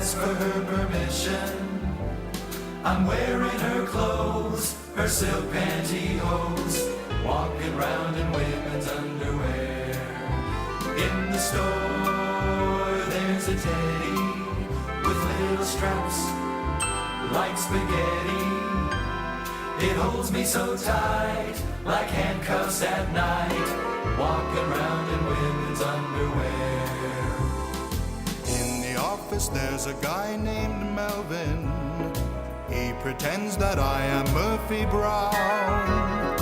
ask for her permission. I'm wearing her clothes, her silk pantyhose, walking round in women's underwear. In the store, there's a teddy with little straps like spaghetti. It holds me so tight, like handcuffs at night, walking round in women's underwear. In the office there's a guy named Melvin. He pretends that I am Murphy Brown.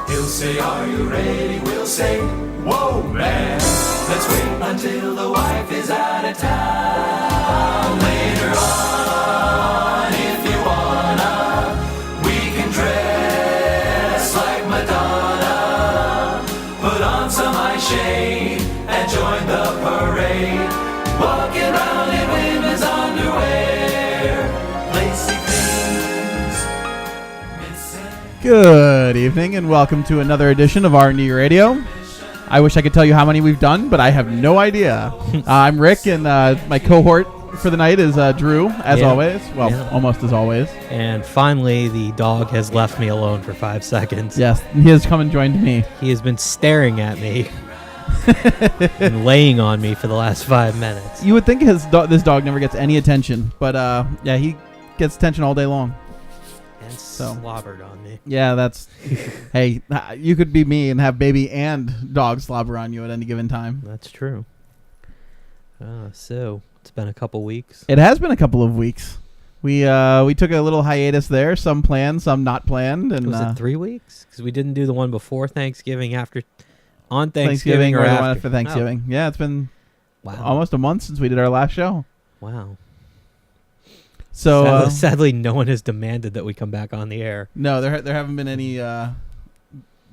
He'll say, are you ready? We'll say, whoa, man. Let's wait until the wife is out of town. Later on, if you wanna, we can dress like Madonna. Put on some eye shade and join the parade. Walking around in women's underwear. Lacy things missing. Good evening and welcome to another edition of R&D Radio. I wish I could tell you how many we've done, but I have no idea. I'm Rick, and my cohort for the night is Drew, as always. Well, almost as always. And finally, the dog has left me alone for 5 seconds. Yes, he has come and joined me. He has been staring at me and laying on me for the last 5 minutes. You would think this dog never gets any attention, but yeah, he gets attention all day long. And slobbered on me. Yeah, that's... Hey, you could be me and have baby and dog slobber on you at any given time. That's true. So, it's been a couple weeks. It has been a couple of weeks. We took a little hiatus there. Some planned, some not planned. And was it 3 weeks? Because we didn't do the one before Thanksgiving, on Thanksgiving Thanksgiving or the after? one after Thanksgiving. Oh. Yeah, it's been Wow. almost a month since we did our last show. Wow. So sadly, no one has demanded that we come back on the air. no, there haven't been any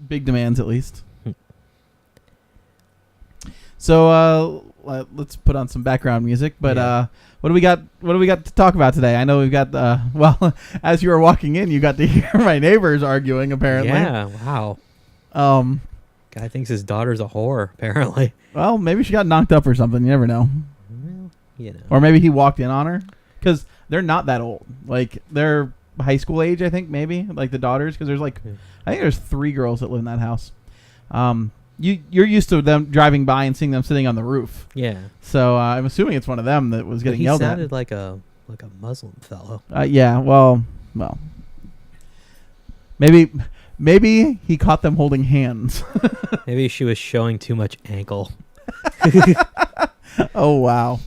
big demands, at least. So let's put on some background music. But Yeah. what do we got? What do we got to talk about today? I know we've got well, as you were walking in, you got to hear my neighbors arguing. Apparently, Yeah, wow. Um, Guy thinks his daughter's a whore, apparently. well, maybe she got knocked up or something. You never know. Well, you know. Or maybe he walked in on her, because they're not that old. Like, they're high school age, I think, maybe, like the daughters, because there's I think there's 3 girls that live in that house. You're used to them driving by and seeing them sitting on the roof. Yeah. So I'm assuming it's one of them that was getting yelled He at. sounded like a Muslim fellow. Yeah, well, maybe he caught them holding hands. Maybe she was showing too much ankle. Oh, wow.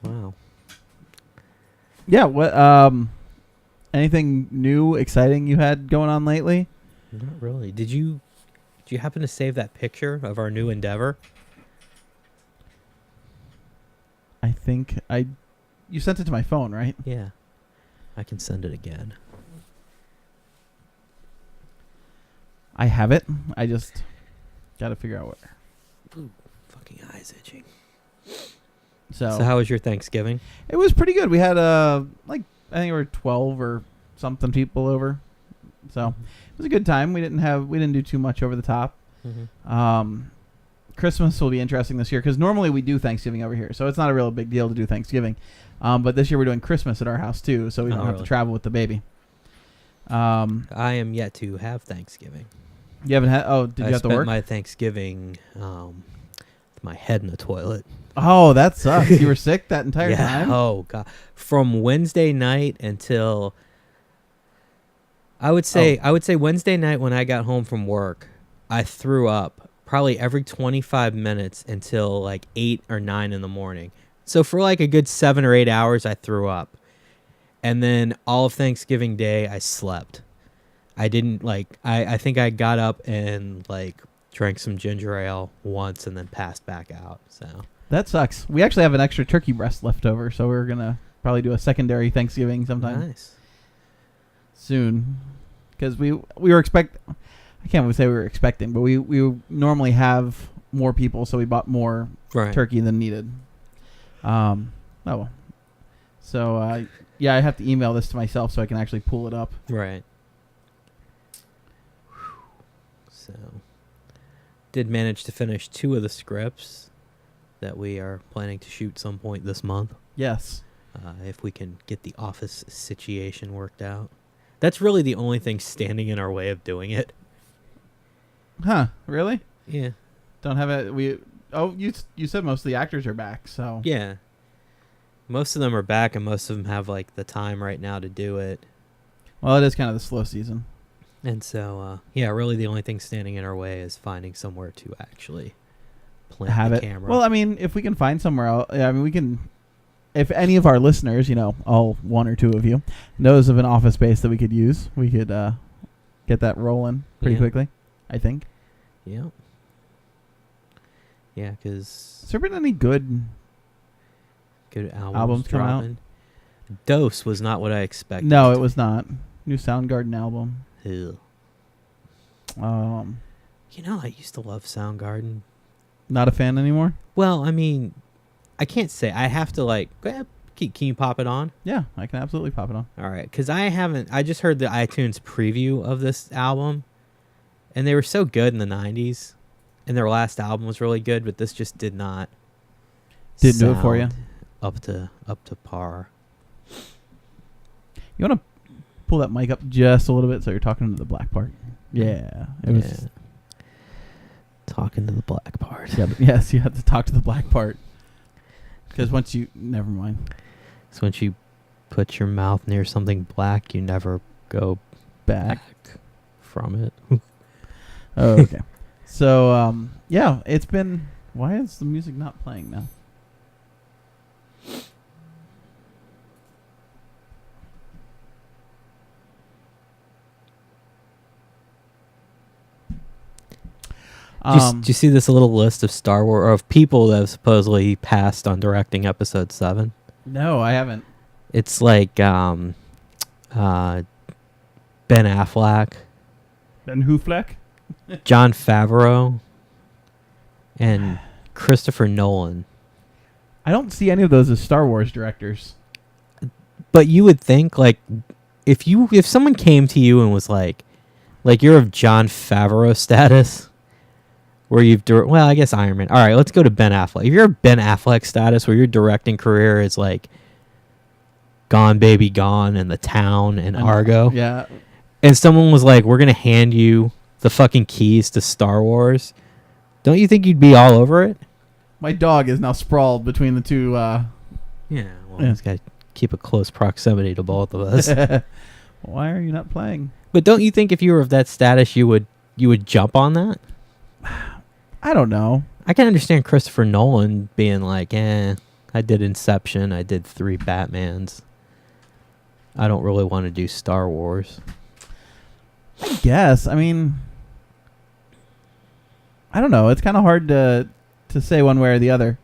Wow. Yeah, what anything new, exciting you had going on lately? Not really. Did you happen to save that picture of our new endeavor? I think you sent it to my phone, right? Yeah. I can send it again. I have it. I just got to figure out where. Ooh, fucking eyes itching. So how was your Thanksgiving? it was pretty good. We had I think there were 12 or something people over. So it was a good time. We didn't do too much over the top. Mm-hmm. Christmas will be interesting this year because normally we do Thanksgiving over here, so it's not a real big deal to do Thanksgiving. But this year we're doing Christmas at our house too, so we don't have to travel with the baby. I am yet to have Thanksgiving. You haven't had? Oh, did you have to I spent work? my Thanksgiving with my head in the toilet. Oh, that sucks. You were sick that entire time? Oh god. From Wednesday night until I would say Wednesday night when I got home from work, I threw up probably every 25 minutes until like 8 or 9 in the morning. So for like a good 7 or 8 hours I threw up. And then all of Thanksgiving Day I slept. I didn't I think I got up and drank some ginger ale once and then passed back out. So that sucks. We actually have an extra turkey breast left over, so we're gonna probably do a secondary Thanksgiving sometime nice. soon. Because we were I can't say we were expecting, but we normally have more people, so we bought more turkey than needed. So yeah, I have to email this to myself so I can actually pull it up. Right. So, did manage to finish 2 of the scripts. that we are planning to shoot some point this month. Yes. If we can get the office situation worked out. That's really the only thing standing in our way of doing it. Huh? Really? Yeah. Don't have it. You said most of the actors are back, so Yeah. Most of them are back, and most of them have like the time right now to do it. Well, it is kind of the slow season. And so, yeah, really the only thing standing in our way is finding somewhere to actually plant Have the it. camera. Well, I mean, if we can find somewhere else, I mean, we can. If any of our listeners, all one or two of you, knows of an office space that we could use, we could get that rolling pretty Yeah. quickly, I think. Yeah. Yeah, because Has there been any good? good Albums come out? dropping. Dose was not what I expected. No, it was not. New Soundgarden album. Ew. You I used to love Soundgarden. Not a fan anymore? Well, I mean, I can't say. I have to go ahead, can you pop it on? Yeah, I can absolutely pop it on. All right, because I just heard the iTunes preview of this album, and they were so good in the 90s, and their last album was really good, but this just did not Didn't do it for you? sound up to par. You want to pull that mic up just a little bit so you're talking to the black part? Yeah. It was. Talking to the black part. Yeah, yes, you have to talk to the black part. Because once you... Never mind. So once you put your mouth near something black, you never go Back. from it. Oh, okay. So, yeah, it's been... Why is the music not playing now? Do you see this little list of Star Wars, or of people that have supposedly passed on directing Episode 7? No, I haven't. It's like Ben Affleck, Ben Hoofleck? Jon Favreau, and Christopher Nolan. I don't see any of those as Star Wars directors. But you would think, if someone came to you and was like you're of Jon Favreau status, where I guess Iron Man. All right, let's go to Ben Affleck. If you're a Ben Affleck status, where your directing career is like Gone Baby Gone and The Town and Argo, Yeah. and someone was like, we're gonna hand you the fucking keys to Star Wars, don't you think you'd be all over it? My dog is now sprawled between the two. Yeah, well, he's got to keep a close proximity to both of us. Why are you not playing? But don't you think if you were of that status, you would jump on that? I don't know. I can understand Christopher Nolan being like, I did Inception, I did 3 Batmans. I don't really want to do Star Wars. I guess. I mean, I don't know. It's kind of hard to say one way or the other.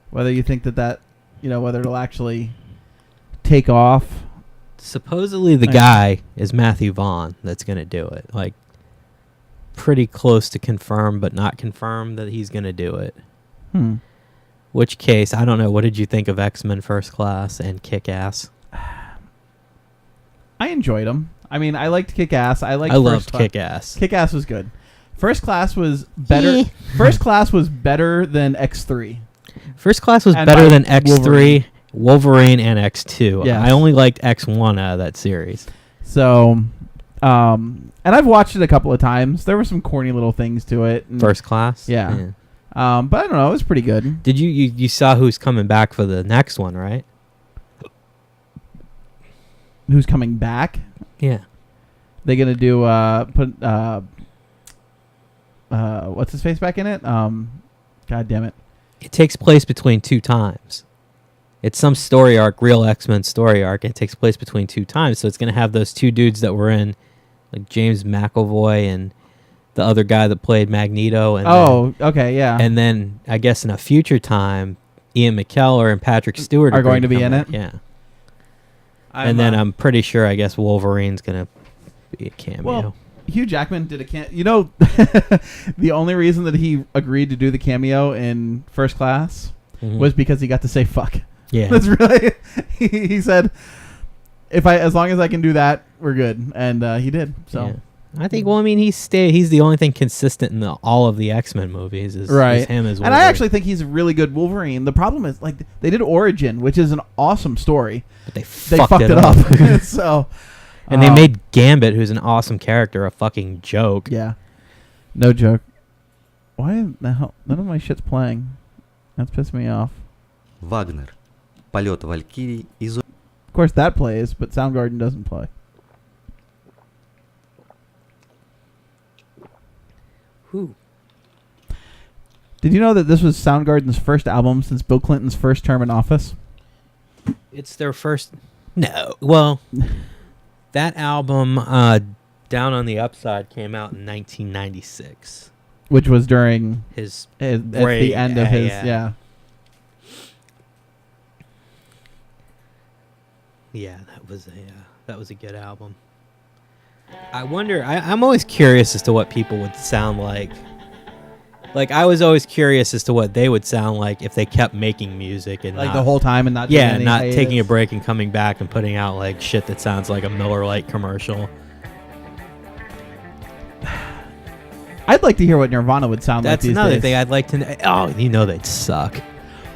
Whether you think that whether it'll actually take off. Supposedly the guy is Matthew Vaughn that's going to do it. Like, pretty close to confirm, but not confirmed that he's going to do it. Which case, I don't know. What did you think of X-Men First Class and Kick-Ass? I enjoyed them. I mean, I liked Kick-Ass. I loved Kick-Ass. Kick-Ass was good. First Class was better. First Class was better than X3. First Class was And better by than X3, Wolverine, and X2. Yes. I only liked X1 out of that series. So, and I've watched it a couple of times. There were some corny little things to it. And, First Class? Yeah. But I don't know. It was pretty good. Did you saw who's coming back for the next one, right? Who's coming back? Yeah. They gonna do what's his face back in it? God damn it. It takes place between 2 times. It's some story arc, real X-Men story arc, and it takes place between 2 times. So it's going to have those 2 dudes that were in, like James McAvoy and the other guy that played Magneto. And okay, yeah. And then I guess in a future time, Ian McKellen and Patrick Stewart are going to be come in back. it? Yeah. And then I'm pretty sure, I guess Wolverine's going to be a cameo. Well, Hugh Jackman did a the only reason that he agreed to do the cameo in First Class was because he got to say fuck. Yeah. That's really he said as long as I can do that, we're good. And he did. So I think. Well, I mean, he's the only thing consistent in all of the X-Men movies. Is him as Wolverine. And I actually think he's a really good Wolverine. The problem is, like, they did Origin, which is an awesome story. But they fucked it up. So, and they made Gambit, who's an awesome character, a fucking joke. Yeah, no joke. Why the hell? None of my shit's playing. That's pissing me off. Вагнер. Полет Валькирий из... Of course, that plays, but Soundgarden doesn't play. Who? Did you know that this was Soundgarden's first album since Bill Clinton's first term in office? It's their first. No. Well, that album, Down on the Upside, came out in 1996. Which was during His at the end of his Yeah, that was a good album. I wonder. I'm always curious as to what people would sound like. Like, I was always curious as to what they would sound like if they kept making music and like not, the whole time and not yeah, taking any not hiatus. taking a break and coming back and putting out like shit that sounds like a Miller Lite commercial. I'd like to hear what Nirvana would sound like That's these another days. thing I'd like to know. Oh, you know they'd suck.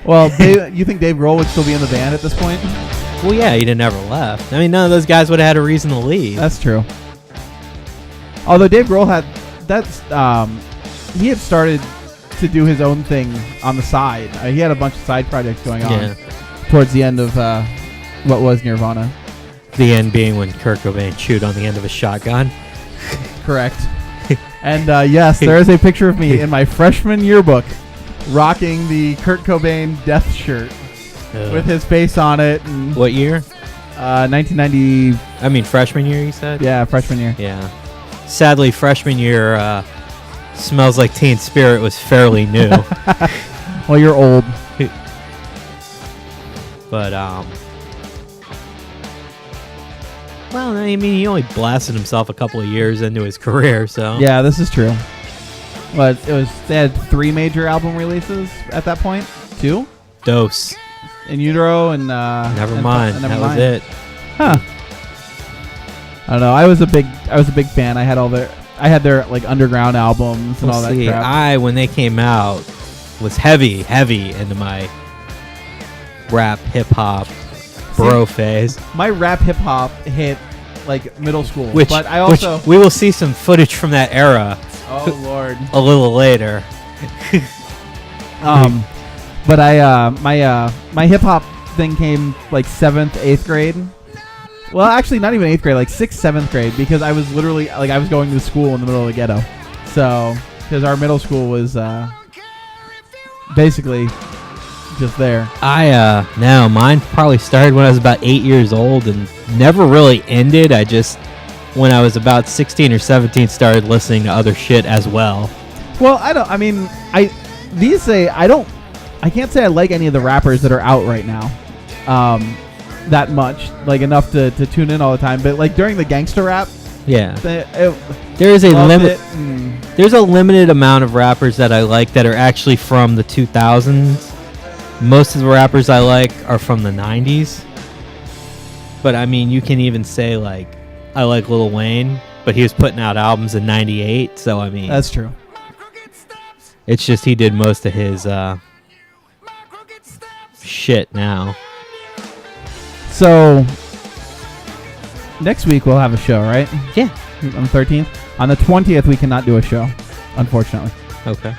Well, you think Dave Grohl would still be in the band at this point? Well, yeah, he'd have never left. I mean, none of those guys would have had a reason to leave. That's true. Although Dave Grohl he had started to do his own thing on the side. He had a bunch of side projects going on towards the end of what was Nirvana. The end being when Kurt Cobain chewed on the end of a shotgun. Correct. And yes, there is a picture of me in my freshman yearbook rocking the Kurt Cobain death shirt with his face on it. And, What year? 1990. I mean, freshman year, you said? Yeah, freshman year. Yeah. Sadly, freshman year, Smells Like Teen Spirit was fairly new. Well, you're old. But, well, I mean, he only blasted himself a couple of years into his career, so. Yeah, this is true. But they had 3 major album releases at that point. 2? Dose. In Utero and Never mind. That was it. Huh. I don't know. I was a big fan. I had their like underground albums and all that See, crap. when they came out, was heavy into my rap, hip hop, bro phase. My rap hip hop hit like middle school, Which we will see some footage from that era. Oh Lord. A little later. But my hip hop thing came like 7th, 8th grade. Well, actually, not even 8th grade, like 6th, 7th grade, because I was literally like I was going to school in the middle of the ghetto. So, because our middle school was basically just there. No, mine probably started when I was about 8 years old and never really ended. I just, when I was about 16 or 17, started listening to other shit as well. Well, I can't say I like any of the rappers that are out right now. That much, like enough to tune in all the time. But like during the gangster rap, Yeah. there's There's a limited amount of rappers that I like that are actually from the 2000s. Most of the rappers I like are from the 90s. But I mean, you can even say like I like Lil Wayne, but he was putting out albums in 98, so I mean, That's true. it's just he did most of his shit now. So next week we'll have a show, right? Yeah. On the 13th. On the 20th we cannot do a show, unfortunately. Okay.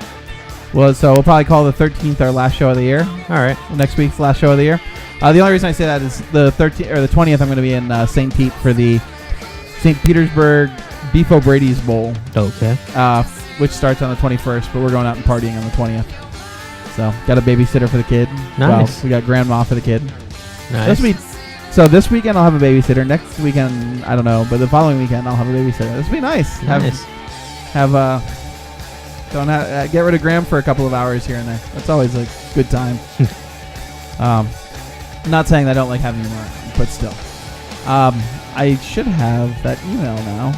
Well, so we'll probably call the 13th our last show of the year. All right. Next week's last show of the year. The only reason I say that is the 13th or the 20th I'm going to be in St. Pete for the St. Petersburg Beef O'Brady's Bowl, Okay. which starts on the 21st, but we're going out and partying on the 20th. So got a babysitter for the kid. Nice. Well, we got grandma for the kid. Nice. This weekend I'll have a babysitter. Next weekend I don't know, but the following weekend I'll have a babysitter. This will be nice. Nice. Get rid of Graham for a couple of hours here and there. That's always a good time. Not saying that I don't like having him around, but still. I should have that email now.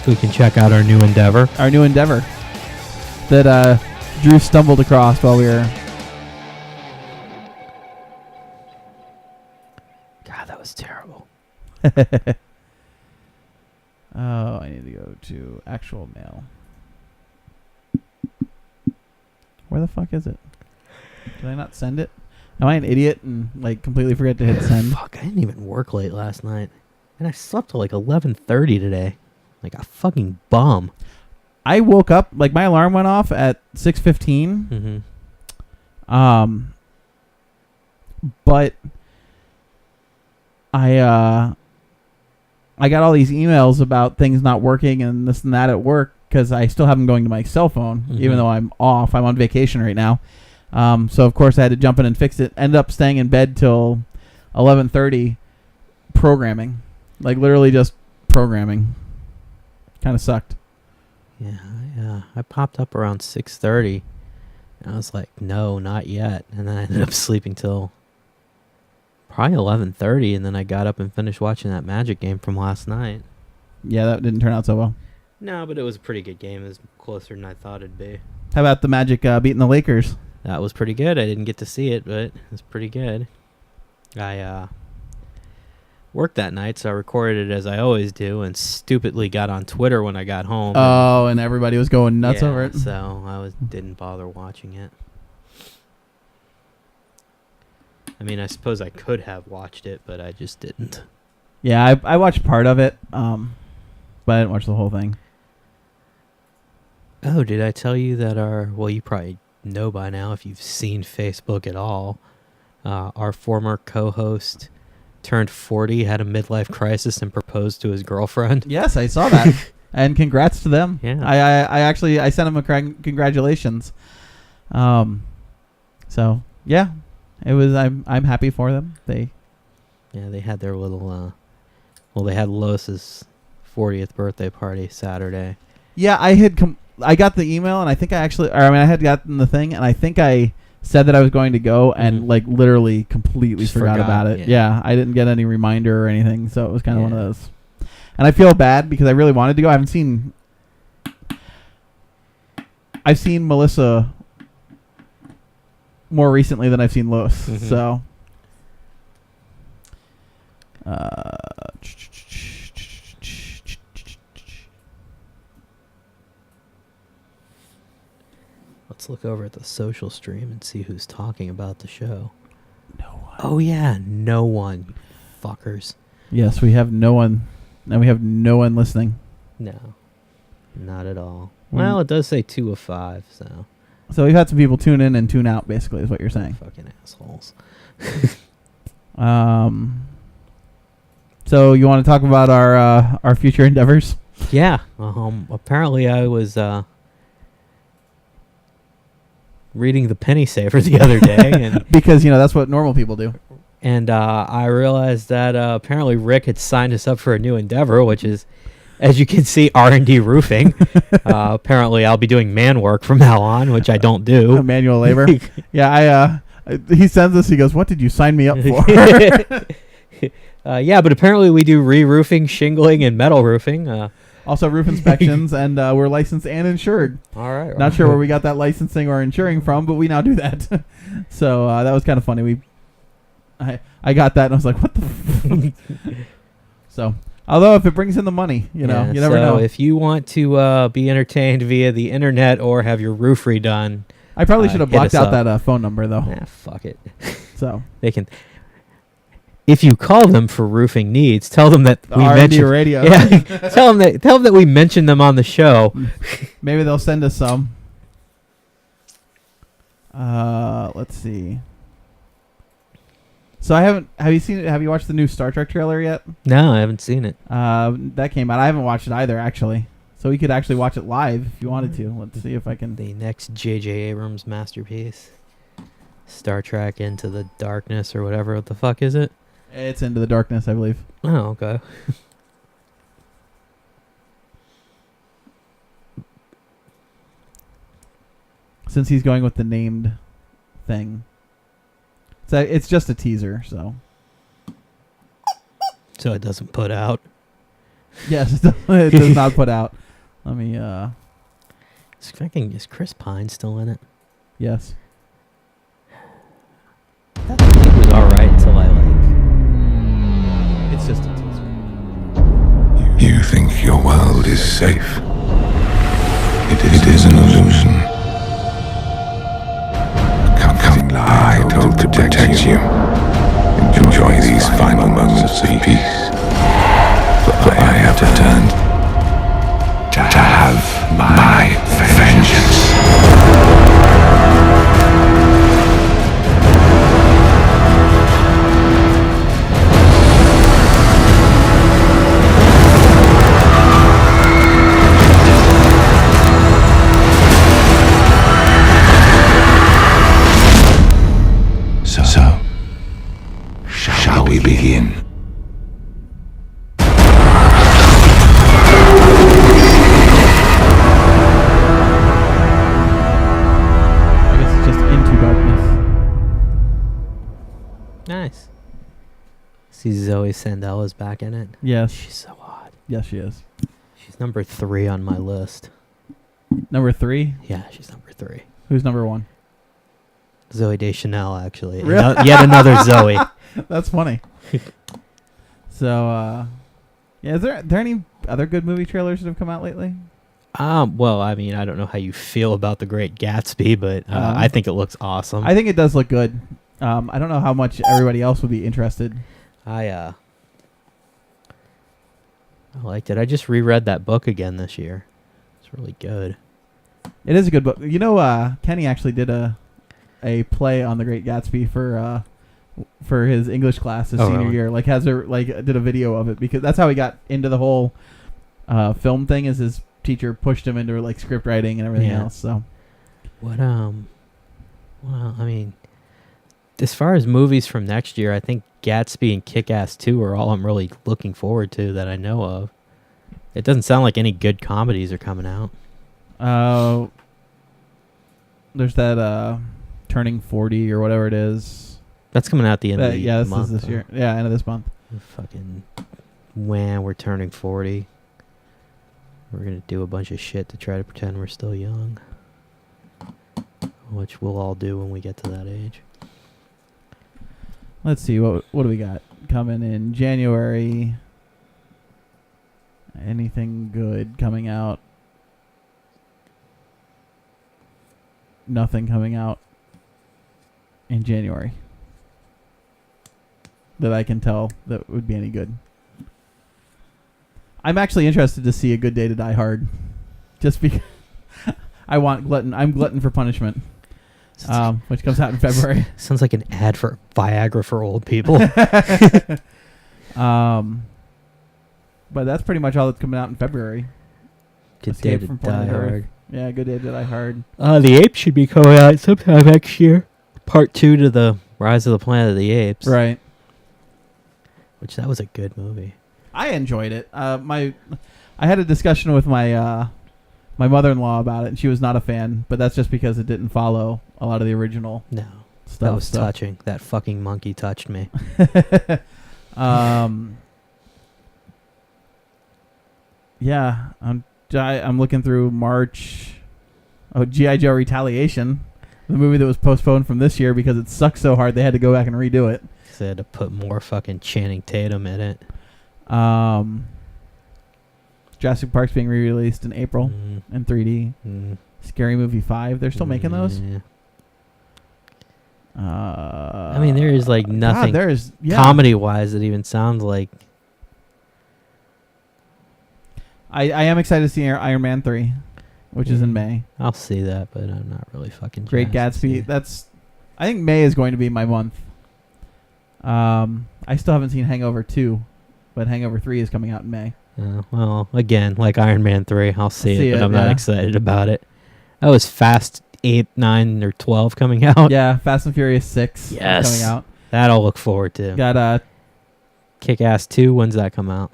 We can check out our new endeavor. Our new endeavor that Drew stumbled across while we were. God, that was terrible. Oh, I need to go to actual mail. Where the fuck is it? Did I not send it? Am I an idiot and like completely forget to hit send? Fuck, I didn't even work late last night. And I slept till like 11:30 today. Like a fucking bum. I woke up, like my alarm went off at 6:15. Mm-hmm. But I got all these emails about things not working and this and that at work because I still have them going to my cell phone, even though I'm off. I'm on vacation right now. So of course I had to jump in and fix it. Ended up staying in bed till 11:30 programming. Like literally just programming. Kind of sucked. Yeah, I popped up around 6:30. And I was like, no, not yet. And then I ended up sleeping till probably 11:30, and then I got up and finished watching that Magic game from last night. Yeah, that didn't turn out so well. No, but it was a pretty good game. It was closer than I thought it'd be. How about the Magic beating the Lakers? That was pretty good. I didn't get to see it, but it was pretty good. I worked that night, so I recorded it as I always do, and stupidly got on Twitter when I got home. Oh, and everybody was going nuts over it. So I didn't bother watching it. I mean, I suppose I could have watched it, but I just didn't. Yeah, I watched part of it, but I didn't watch the whole thing. Oh, did I tell you that well, you probably know by now if you've seen Facebook at all, our former co-host turned 40, had a midlife crisis, and proposed to his girlfriend. Yes, I saw that. And congrats to them. Yeah. I actually sent them a congratulations. So yeah, it was. I'm happy for them. They had their little they had Lois's 40th birthday party Saturday. Yeah, I got the email, and I think I had gotten the thing, and I think I said that I was going to go, and like literally completely forgot about it. Yeah, I didn't get any reminder or anything, so it was kind of one of those. And I feel bad because I really wanted to go. I've seen Melissa more recently than I've seen Lois, so. Let's look over at the social stream and see who's talking about the show. No one. Oh yeah, no one. Fuckers. Yes, we have no one, and we have no one listening. No, not at all. Well, it does say 2 of 5, so. So we've had some people tune in and tune out, basically, is what you're saying. Fucking assholes. So you want to talk about our future endeavors? Yeah. Apparently I was reading the Penny Saver the other day, and because that's what normal people do. And I realized that apparently Rick had signed us up for a new endeavor, which is, as you can see, R&D roofing. Apparently I'll be doing man work from now on, which I don't do. Manual labor. Yeah, he sends us. He goes, "What did you sign me up for?" Yeah, but apparently we do re-roofing, shingling, and metal roofing. Also roof inspections, and we're licensed and insured. All right. Not sure where we got that licensing or insuring from, but we now do that. So that was kind of funny. I got that, and I was like, "What the?" So, although if it brings in the money, you never know. If you want to be entertained via the internet or have your roof redone, I probably should have hit blocked us out up. that phone number though. Fuck it. So They can. If you call them for roofing needs, tell them that we R&D mentioned radio. Yeah, tell them that we mentioned them on the show. Maybe they'll send us some. Let's see. So have you seen it? Have you watched the new Star Trek trailer yet? No, I haven't seen it. That came out. I haven't watched it either, actually. So we could actually watch it live if you wanted to. Let's see if I can. The next J.J. Abrams masterpiece, Star Trek Into the Darkness or whatever. What the fuck is it? It's Into the Darkness, I believe. Oh, okay. Since he's going with the named thing. So it's just a teaser, so. So it doesn't put out. Yes, it does not put out. Let me, Is Chris Pine still in it? yes. That thing was alright until I It's just a teaser. You think your world is safe. It is an illusion. A coming lie told to protect you. Enjoy these final moments of peace. For I have returned to have my vengeance. So, shall we begin? I guess it's just Into Darkness. Nice. See Zoe Sandell is back in it. Yes. She's so hot. Yes, she is. She's number 3 on my list. Number 3. Yeah, she's number 3. Who's number 1? Zoe Deschanel, actually. Really? Yet another Zoe. That's funny. So, yeah, is there any other good movie trailers that have come out lately? Well, I mean, I don't know how you feel about The Great Gatsby, but I think it looks awesome. I think it does look good. I don't know how much everybody else would be interested. I liked it. I just reread that book again this year. It's really good. It is a good book. You know, Kenny actually did a play on The Great Gatsby for his English class his senior really? year. Like did a video of it because that's how he got into the whole film thing. Is his teacher pushed him into like script writing and everything Yeah. else. So What well, I mean, as far as movies from next year, I think Gatsby and Kick-Ass 2 are all I'm really looking forward to that I know of. It doesn't sound like any good comedies are coming out. there's that Turning 40 or whatever it is. That's coming out the end of the Yeah, this month. is this though. year. Yeah, end of this month. Fucking when we're turning 40. We're going to do a bunch of shit to try to pretend we're still young. Which we'll all do when we get to that age. Let's see what do we got coming in January. Anything good coming out? Nothing coming out in January that I can tell that would be any good. I'm actually interested to see A Good Day to Die Hard, just because I want glutton. I'm glutton for punishment, which comes out in February. Sounds like an ad for Viagra for old people. But that's pretty much all that's coming out in February. Good Escape Day to from Planet Die Earth. Hard. Yeah, Good Day to Die Hard. The Apes should be coming out sometime next year. Part 2 to the Rise of the Planet of the Apes. Right. Which that was a good movie. I enjoyed it. I had a discussion with my my mother-in-law about it, and she was not a fan. But that's just because it didn't follow a lot of the original No. stuff. That was so. touching. That fucking monkey touched me. Yeah, I'm looking through March. Oh, G.I. Joe Retaliation, the movie that was postponed from this year because it sucked so hard they had to go back and redo it. They had to put more fucking Channing Tatum in it. Jurassic Park's being re-released in April in 3D. Scary Movie 5, they're still making those. Yeah. I mean, there is like nothing God, there's comedy-wise that even sounds like. I am excited to see Iron Man 3, which is in May. I'll see that, but I'm not really fucking. Great jazzed to see Gatsby. it. I think May is going to be my month. I still haven't seen Hangover 2, but Hangover 3 is coming out in May. Well, again, like Iron Man 3, I'll see it, but I'm not yeah. excited about it. That was Fast 8, 9, or 12 coming out. Yeah, Fast and Furious 6 is Yes. coming out. That I'll look forward to. Got Kick-Ass 2, when's that come out?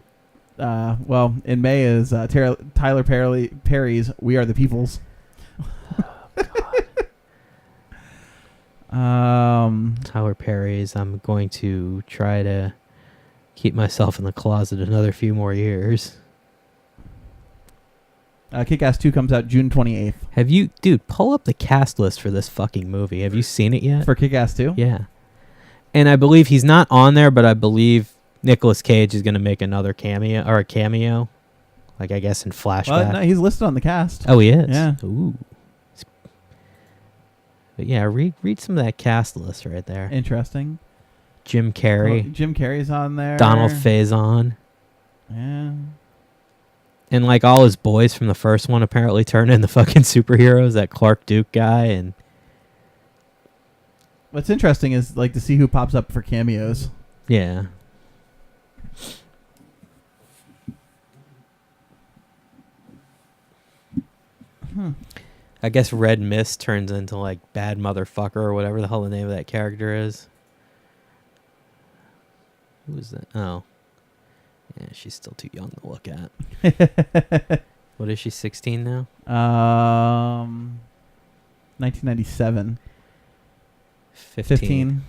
well, in May is Tyler Perry's We Are the Peoples. Tyler Perry's I'm going to try to keep myself in the closet another few more years. Kick-Ass 2 comes out June 28th. Have you, dude, pull up the cast list for this fucking movie. Have you seen it yet? For Kick-Ass 2? Yeah. And I believe he's not on there, but I believe Nicolas Cage is going to make another cameo, or a cameo. Like, I guess in flashback. Well, no, he's listed on the cast. Oh, he is? Yeah. Ooh. But yeah, read some of that cast list right there. Interesting. Jim Carrey. Oh, Jim Carrey's on there. Donald Faison. Yeah. And like all his boys from the first one apparently turned into fucking superheroes. That Clark Duke guy. And What's interesting is like to see who pops up for cameos. yeah. I guess Red Mist turns into like Bad Motherfucker or whatever the hell the name of that character is. Who is that? Oh. Yeah, she's still too young to look at. What is she, 16 now? 1997. 15.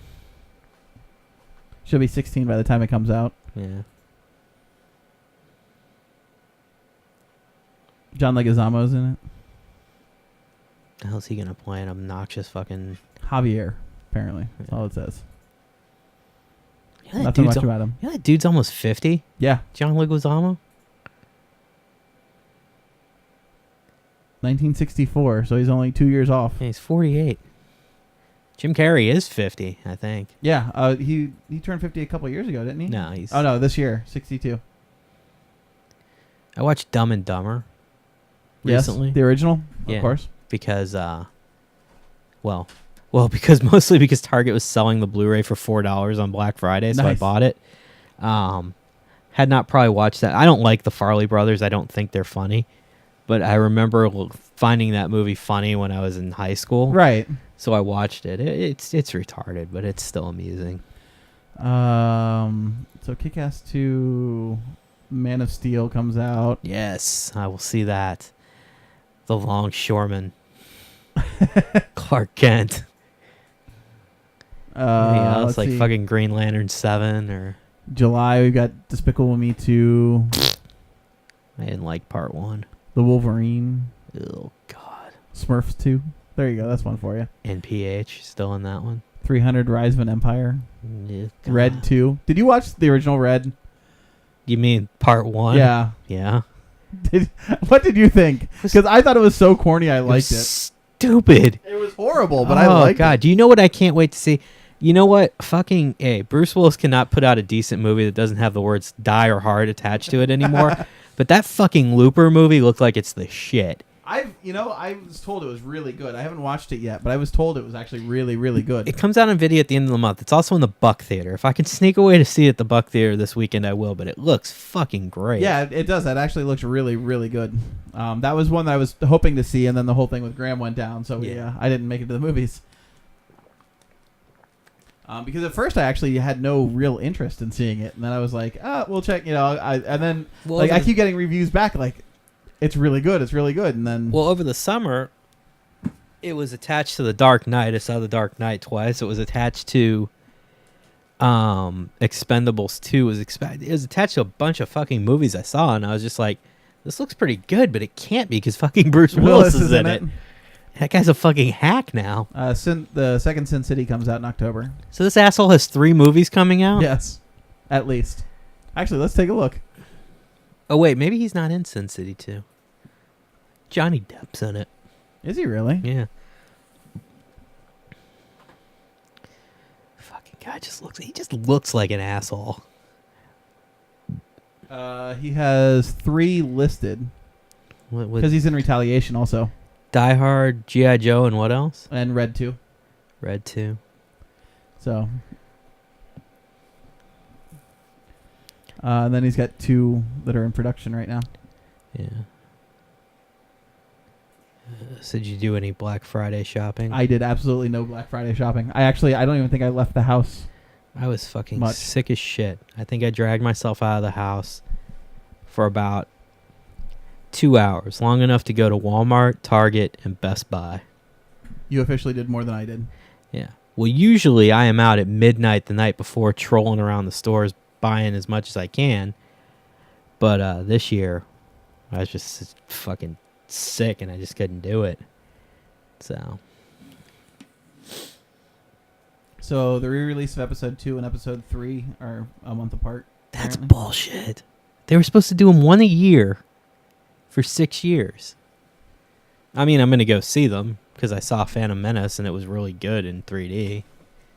She'll be 16 by the time it comes out. Yeah. John Leguizamo's in it. The hell's he gonna play? An obnoxious fucking... Javier, apparently. That's all it says. You know that Nothing dude's much about him. You know that dude's almost 50? Yeah. John Leguizamo? 1964, so he's only 2 years off. Yeah, he's 48. Jim Carrey is 50, I think. Yeah, he turned 50 a couple years ago, didn't he? No, he's... Oh, no, this year, 62. I watched Dumb and Dumber Yes, recently. the original, Yeah. of course. Because, because mostly because Target was selling the Blu-ray for $4 on Black Friday, so I Nice. bought it. Had not probably watched that. I don't like the Farley brothers. I don't think they're funny, but I remember finding that movie funny when I was in high school. Right. So I watched it. It's retarded, but it's still amusing. So Kick-Ass 2, Man of Steel comes out. Yes, I will see that. The Longshoreman. Clark Kent. Yeah, it's let's like see. fucking Green Lantern 7 or... July, we've got Despicable Me 2, I didn't like part 1. The Wolverine, Oh, God. Smurfs 2. There you go. That's one for you. NPH, still in that one. 300 Rise of an Empire. Yeah, God. Red 2. Did you watch the original Red? You mean part 1? Yeah. Yeah. What did you think? Because I thought it was so corny. I liked it. Stupid. It was horrible, but Oh, I liked God. it. Do you know what I can't wait to see? You know what? Fucking A. Bruce Willis cannot put out a decent movie that doesn't have the words die or hard attached to it anymore. But that fucking Looper movie looked like it's the shit. I was told it was really good. I haven't watched it yet, but I was told it was actually really, really good. It comes out on video at the end of the month. It's also in the Buck Theater. If I can sneak away to see it at the Buck Theater this weekend, I will. But it looks fucking great. Yeah, it does. That actually looks really, really good. That was one that I was hoping to see, and then the whole thing with Graham went down, so I didn't make it to the movies. Because at first I actually had no real interest in seeing it, and then I was like, we'll check, and then I keep getting reviews back like, it's really good, and then... Well, over the summer, it was attached to The Dark Knight. I saw The Dark Knight twice. It was attached to Expendables 2. It was attached to a bunch of fucking movies I saw, and I was just like, this looks pretty good, but it can't be because fucking Bruce Willis is in it. That guy's a fucking hack now. The second Sin City comes out in October. So this asshole has 3 movies coming out? Yes, at least. Actually, let's take a look. Oh, wait, maybe he's not in Sin City 2. Johnny Depp's in it. Is he really? Yeah. Fucking guy he just looks like an asshole. He has 3 listed What because he's in Retaliation also, Die Hard, G.I. Joe, and what else? and Red 2. Red 2. So, and then he's got 2 that are in production right now. Yeah. So did you do any Black Friday shopping? I did absolutely no Black Friday shopping. I don't even think I left the house. I was fucking Much. sick as shit. I think I dragged myself out of the house for about 2 hours, long enough to go to Walmart, Target, and Best Buy. You officially did more than I did. Yeah. Well, usually I am out at midnight the night before trolling around the stores buying as much as I can. But this year, I was just fucking sick and I just couldn't do it. So the re-release of episode 2 and episode 3 are a month apart. That's apparently. bullshit. They were supposed to do them one a year. for 6 years. I mean, I'm going to go see them because I saw Phantom Menace and it was really good in 3D.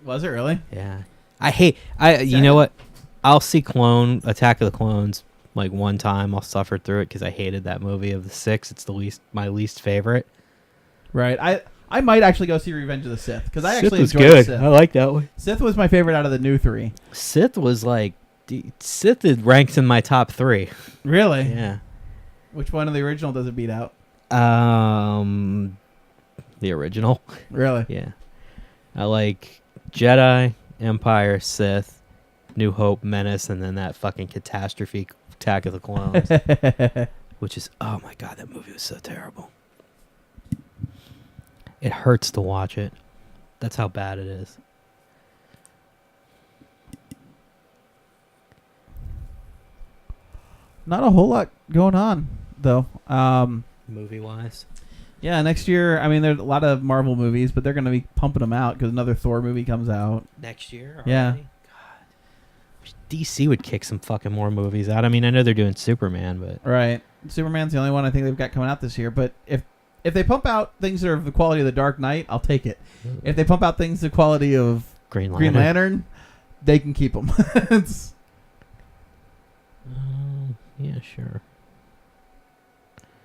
Was it really? Yeah. You know what? I'll see Attack of the Clones like one time. I'll suffer through it because I hated that movie of the 6. It's my least favorite. Right. I might actually go see Revenge of the Sith because I actually was enjoyed good. Sith. I like that one. Sith was my favorite out of the new 3. Sith was like Sith ranks in my top 3. Really? Yeah. Which one of the original does it beat out? The original. Really? Yeah. I like Jedi, Empire, Sith, New Hope, Menace, and then that fucking catastrophe Attack of the Clones. Which is, oh my god, that movie was so terrible. It hurts to watch it. That's how bad it is. Not a whole lot going on, though. Movie-wise. Yeah, next year, I mean, there's a lot of Marvel movies, but they're going to be pumping them out because another Thor movie comes out. Next year already? Yeah. God. DC would kick some fucking more movies out. I mean, I know they're doing Superman, but... Right. Superman's the only one I think they've got coming out this year, but if they pump out things that are of the quality of The Dark Knight, I'll take it. If they pump out things the quality of Green Lantern, Green Lantern they can keep them. yeah, sure.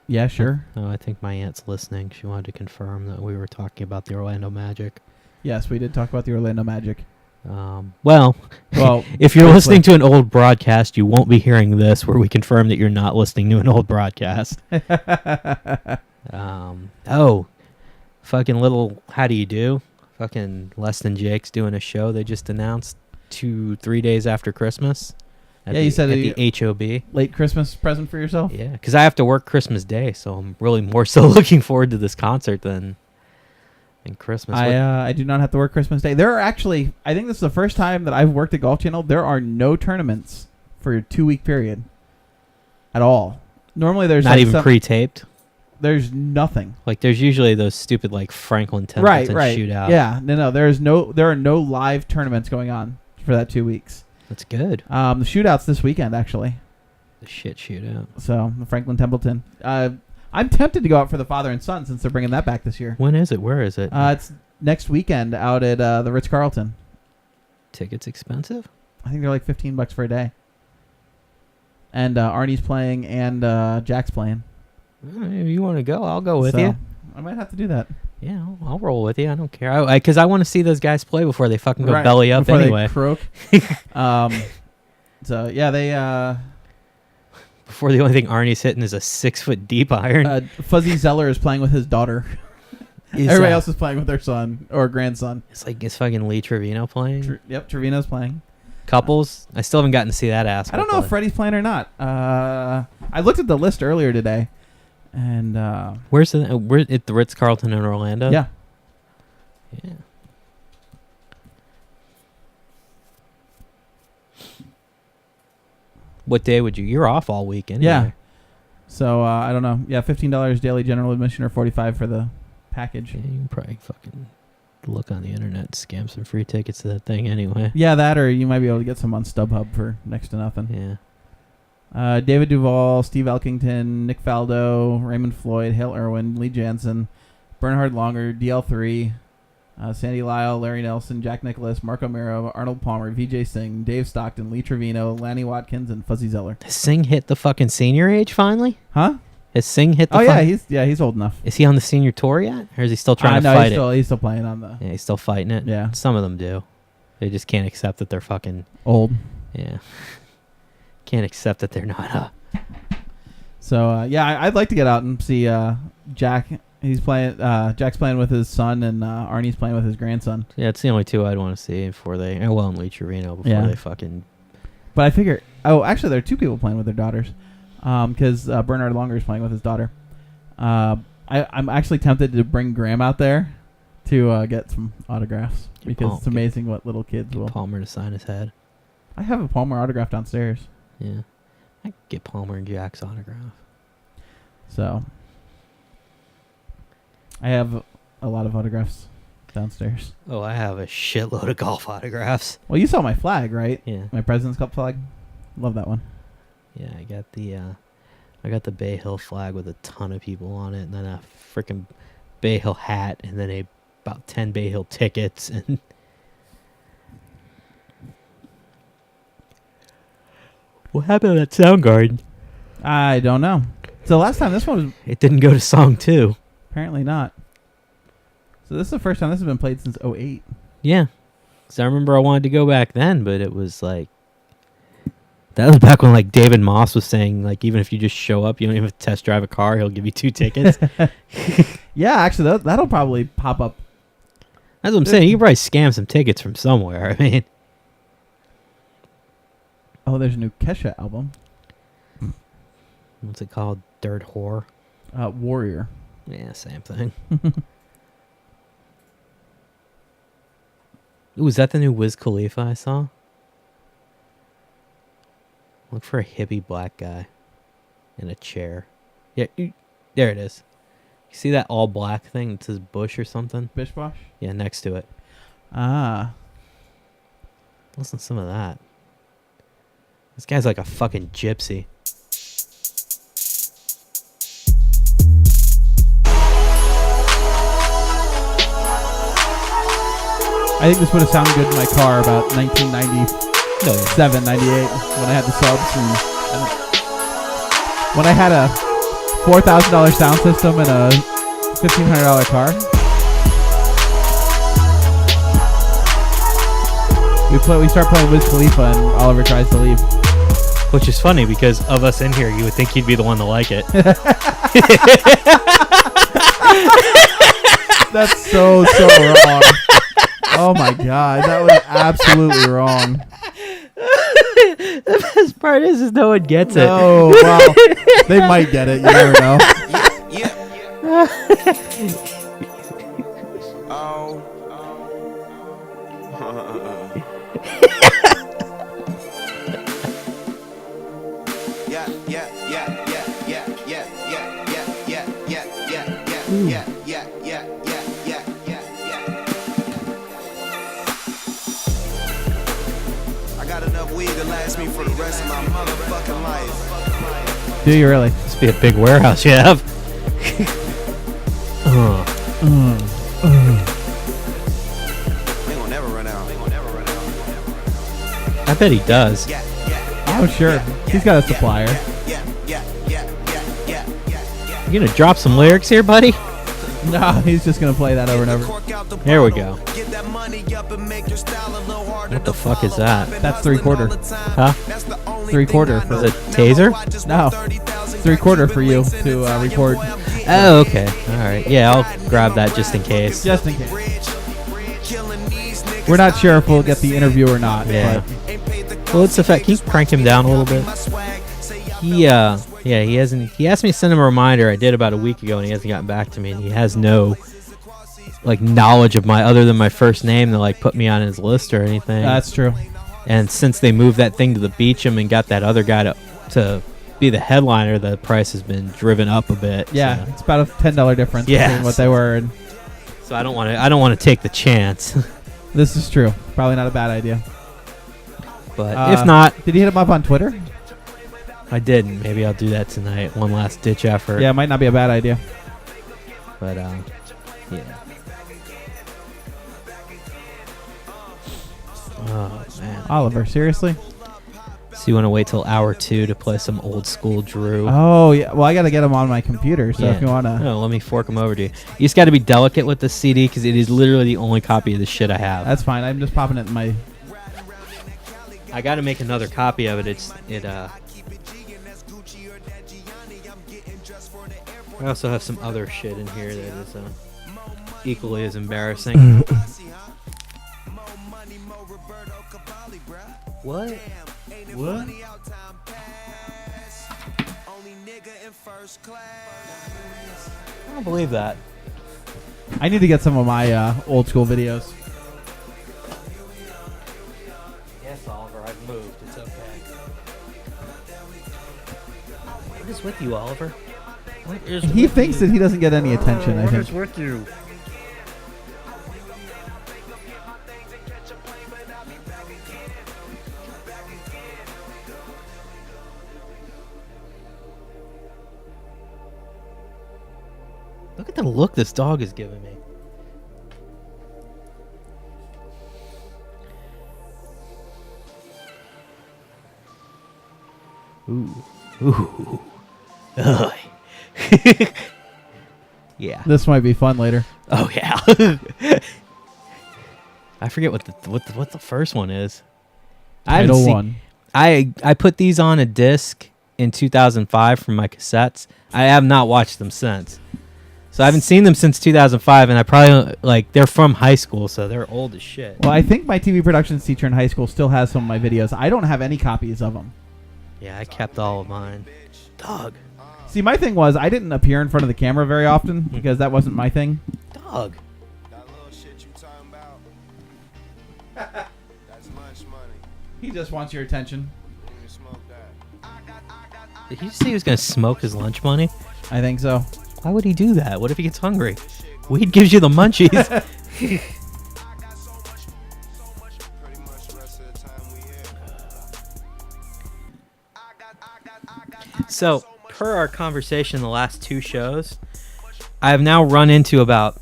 Yeah, sure. Oh, I think my aunt's listening. She wanted to confirm that we were talking about the Orlando Magic. Yes, we did talk about the Orlando Magic. Well, if you're listening to an old broadcast, you won't be hearing this where we confirm that you're not listening to an old broadcast. Fucking little how do you do? Fucking Less Than Jake's doing a show they just announced 2-3 days after Christmas. You said at the HOB. Late Christmas present for yourself? Yeah, because I have to work Christmas Day, so I'm really more so looking forward to this concert than Christmas. I do not have to work Christmas Day. There are actually, I think this is the first time that I've worked at Golf Channel. There are no tournaments for a 2-week period at all. Normally there's not even pre-taped. There's nothing. Like there's usually those stupid like Franklin Templeton shootout. Yeah, no. There are no live tournaments going on for that 2 weeks. That's good. The shootout's this weekend actually. The shit shootout. So the Franklin Templeton. I'm tempted to go out for the father and son since they're bringing that back this year. When is it? Where is it? It's next weekend out at the Ritz-Carlton. Tickets expensive? I think they're like $15 for a day. And Arnie's playing and Jack's playing. If you want to go, I'll go with you. I might have to do that. Yeah, I'll roll with you. I don't care. Because I want to see those guys play before they fucking go belly up before anyway. They croak. So yeah, they. Before the only thing Arnie's hitting is a 6-foot deep iron. Fuzzy Zeller is playing with his daughter. Everybody else is playing with their son or grandson. It's like it's fucking Lee Trevino playing. Yep, Trevino's playing. Couples. I still haven't gotten to see that asshole. I don't know if Freddie's playing or not. I looked at the list earlier today, and we're at the Ritz-Carlton in Orlando. Yeah. Yeah. What day would you? You're off all week anyway. Yeah. So I don't know. Yeah, $15 daily general admission or $45 for the package. Yeah, you can probably fucking look on the internet, scam some free tickets to that thing anyway. Yeah, that or you might be able to get some on StubHub for next to nothing. Yeah. David Duvall, Steve Elkington, Nick Faldo, Raymond Floyd, Hale Irwin, Lee Jansen, Bernhard Longer, DL3, Sandy Lyle, Larry Nelson, Jack Nicholas, Mark O'Mara, Arnold Palmer, VJ Singh, Dave Stockton, Lee Trevino, Lanny Watkins, and Fuzzy Zeller. Has Singh hit the fucking senior age finally? Huh? Has Singh hit the he's old enough. Is he on the senior tour yet? Or is he still trying to fight it? He's still playing on the... Yeah, he's still fighting it? Yeah. Some of them do. They just can't accept that they're fucking... old. Yeah. Can't accept that they're not, So, I'd like to get out and see Jack... He's playing. Jack's playing with his son, and Arnie's playing with his grandson. Yeah, it's the only two I'd want to see before they. Well, and Lee Trevino before they fucking. But I figure. Oh, actually, there are two people playing with their daughters, because Bernhard Longer is playing with his daughter. I'm actually tempted to bring Graham out there to get some autographs because it's amazing what little kids will. Palmer to sign his head. I have a Palmer autograph downstairs. Yeah, I could get Palmer and Jack's autograph. So. I have a lot of autographs downstairs. Oh, I have a shitload of golf autographs. Well, you saw my flag, right? Yeah. My President's Cup flag. Love that one. Yeah, I got the... I got the Bay Hill flag with a ton of people on it, and then a freaking Bay Hill hat, and then about 10 Bay Hill tickets, and what happened at Soundgarden? I don't know. So last time this one was It didn't go to song 2. apparently not. So this is the first time this has been played since 08. Yeah. Because I remember I wanted to go back then, but it was like... That was back when like David Moss was saying, like, even if you just show up, you don't even have to test drive a car, he'll give you 2 tickets. Yeah, actually, that'll probably pop up. That's what I'm saying. You can probably scam some tickets from somewhere. I mean... Oh, there's a new Kesha album. What's it called? Dirt Whore? Warrior. Yeah, same thing. Ooh, is that the new Wiz Khalifa I saw? Look for a hippie black guy in a chair. Yeah, there it is. You see that all black thing that says Bush or something? Bish Bosh? Yeah, next to it. Ah. Listen to some of that. This guy's like a fucking gypsy. I think this would have sounded good in my car about 1997, 98 when I had the subs. And when I had a $4,000 sound system and a $1,500 car. We start playing Wiz Khalifa and Oliver tries to leave. Which is funny because of us in here, you would think he'd be the one to like it. That's so wrong. Oh my god, that was absolutely wrong. The best part is no one gets it. Oh, wow. They might get it. You never know. I got enough weed to last me for the rest of my motherfucking life. Do you really? Must be a big warehouse you have. We gon' never run out. I bet he does. Oh, sure. He's got a supplier. You gonna drop some lyrics here, buddy? No, he's just going to play that over and over. There we go. What the fuck is that? That's 3/4. Huh? 3/4 for Is it taser? No. 3/4 for you to record. Oh, okay. All right. Yeah, I'll grab that just in case. Just in case. We're not sure if we'll get the interview or not. Yeah. But Well, it's the fact. Can you crank him down a little bit? He hasn't. He asked me to send him a reminder. I did about a week ago, and he hasn't gotten back to me. And he has no knowledge of my other than my first name to put me on his list or anything. that's true. And since they moved that thing to the Beecham and got that other guy to be the headliner, the price has been driven up a bit. Yeah, So, it's about a $10 difference Yeah. between what they were. And so I don't want to take the chance. this is true. Probably not a bad idea. But if not, Did you hit him up on Twitter? I didn't. Maybe I'll do that tonight. One last ditch effort. Yeah, it might not be a bad idea. But yeah. Oh man. Oliver, seriously? So you want to wait till hour 2 to play some old school Drew? Oh, yeah. Well, I got to get him on my computer, so Yeah. if you want to... No, let me fork him over to you. You just got to be delicate with the CD because it is literally the only copy of the shit I have. That's fine. I'm just popping it in my... I got to make another copy of it. I also have some other shit in here that is equally as embarrassing. What? What? I don't believe that. I need to get some of my old school videos. Yes, Oliver, I've moved. It's okay. What is with you, Oliver? What is He thinks that he doesn't get any attention, I think. with you? fucking look this dog is giving me. Ooh. Ugh. Yeah. This might be fun later. Oh yeah. I forget what the first one is. Title one. I put these on a disc in 2005 from my cassettes. I have not watched them since. So I haven't seen them since 2005, and I probably they're from high school, so they're old as shit. Well, I think my TV productions teacher in high school still has some of my videos. I don't have any copies of them. Yeah, I kept all of mine. Dog. See, my thing was I didn't appear in front of the camera very often because that wasn't my thing. Dog. That little shit you talking about. That's lunch money. He just wants your attention. You can smoke that. Did he just say he was gonna smoke his lunch money? I think so. Why would he do that? What if he gets hungry? Weed gives you the munchies. Pretty much the rest of the time we here. So, per our conversation the last two shows, I have now run into about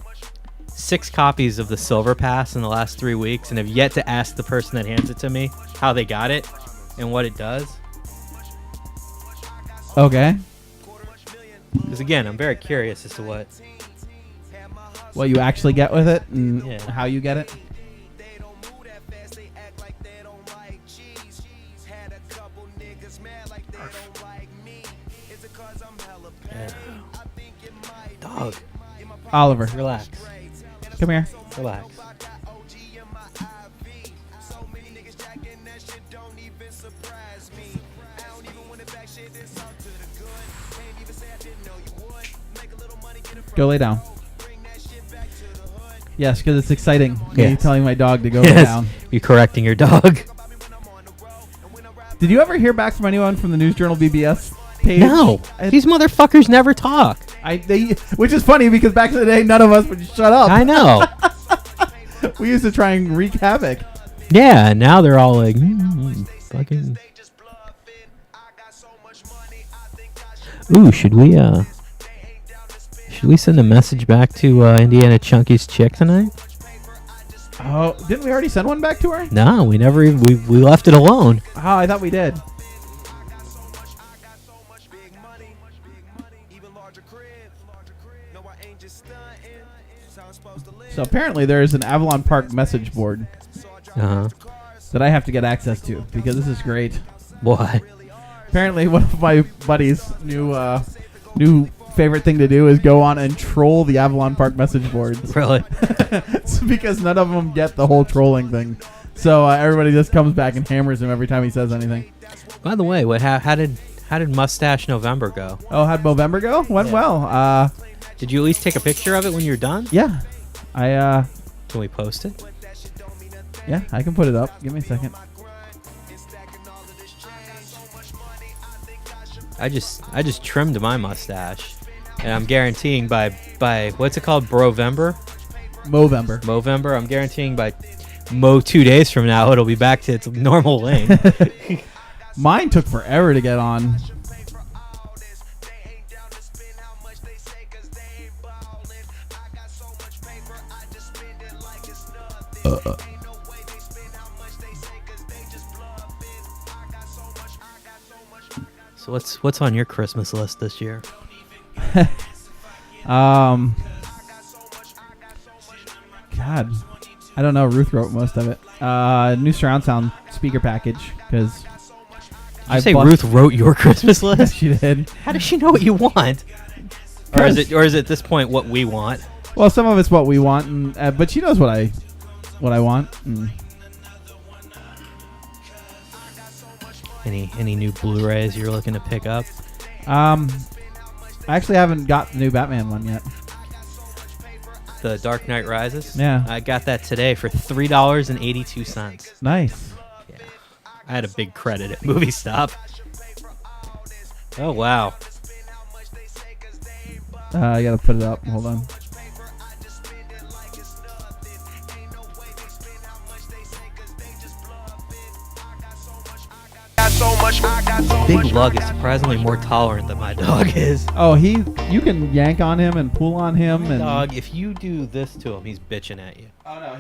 6 copies of the Silver Pass in the last 3 weeks and have yet to ask the person that hands it to me how they got it and what it does. Okay. Because again, I'm very curious as to What you actually get with it and Yeah. how you get it. Dog. Oliver, Relax. come here. Relax. Go lay down. Yes, because it's exciting. Me Yes. telling my dog to go lay Yes. down. You correcting your dog? Did you ever hear back from anyone from the News Journal BBS page? No. These motherfuckers never talk. Which is funny because back in the day, none of us would shut up. I know. We used to try and wreak havoc. Yeah, now they're all like, fucking. Ooh, should we send a message back to Indiana Chunky's chick tonight? Oh, didn't we already send one back to her? No, we never even, we left it alone. Oh, I thought we did. So apparently there is an Avalon Park message board Uh-huh. that I have to get access to because this is great. Why? Apparently one of my buddies' new favorite thing to do is go on and troll the Avalon Park message boards. Really? It's because none of them get the whole trolling thing. So everybody just comes back and hammers him every time he says anything. By the way, how did Mustache November go? Oh, how'd Movember go? Went well. Did you at least take a picture of it when you're done? Yeah. Can we post it? Yeah, I can put it up. Give me a second. I just trimmed my mustache, and I'm guaranteeing by what's it called, Brovember? Movember. I'm guaranteeing by 2 days from now it'll be back to its normal length. Mine took forever to get on. So what's on your Christmas list this year? God, I don't know. Ruth wrote most of it. New surround sound speaker package because Did you say Ruth wrote your Christmas list? She did. How does she know what you want? Or is it at this point what we want? Well, some of it's what we want, and, but she knows what I want. And Any new Blu-rays you're looking to pick up? I actually haven't got the new Batman one yet. The Dark Knight Rises? Yeah. I got that today for $3.82. Nice. Yeah. I had a big credit at Movie Stop. Oh, wow. I gotta put it up. Hold on. I got so big lug is surprisingly more tolerant than my dog is. Oh, you can yank on him and pull on him, and Dog, if you do this to him, he's bitching at you. oh no,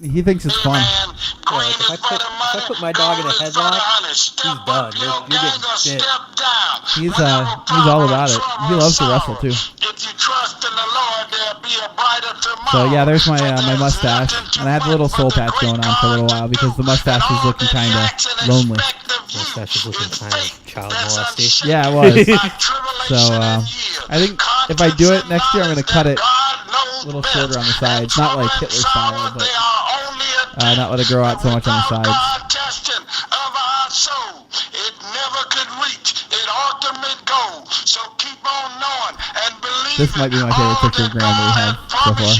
he thinks it's fun. Yeah, like if I put my dog in a headlock, he's done. You're getting bit. He's all about it. He loves to wrestle too. So yeah, there's my my mustache, and I had the little soul patch going on for a little while because the mustache was looking kind of lonely. Mustache is looking kind of child molesty. Yeah, it was. So I think if I do it next year, I'm gonna cut it a little shorter on the sides, not like Hitler style, but not let it grow out so much on the sides. This might be my favorite picture of Graham that we have so far.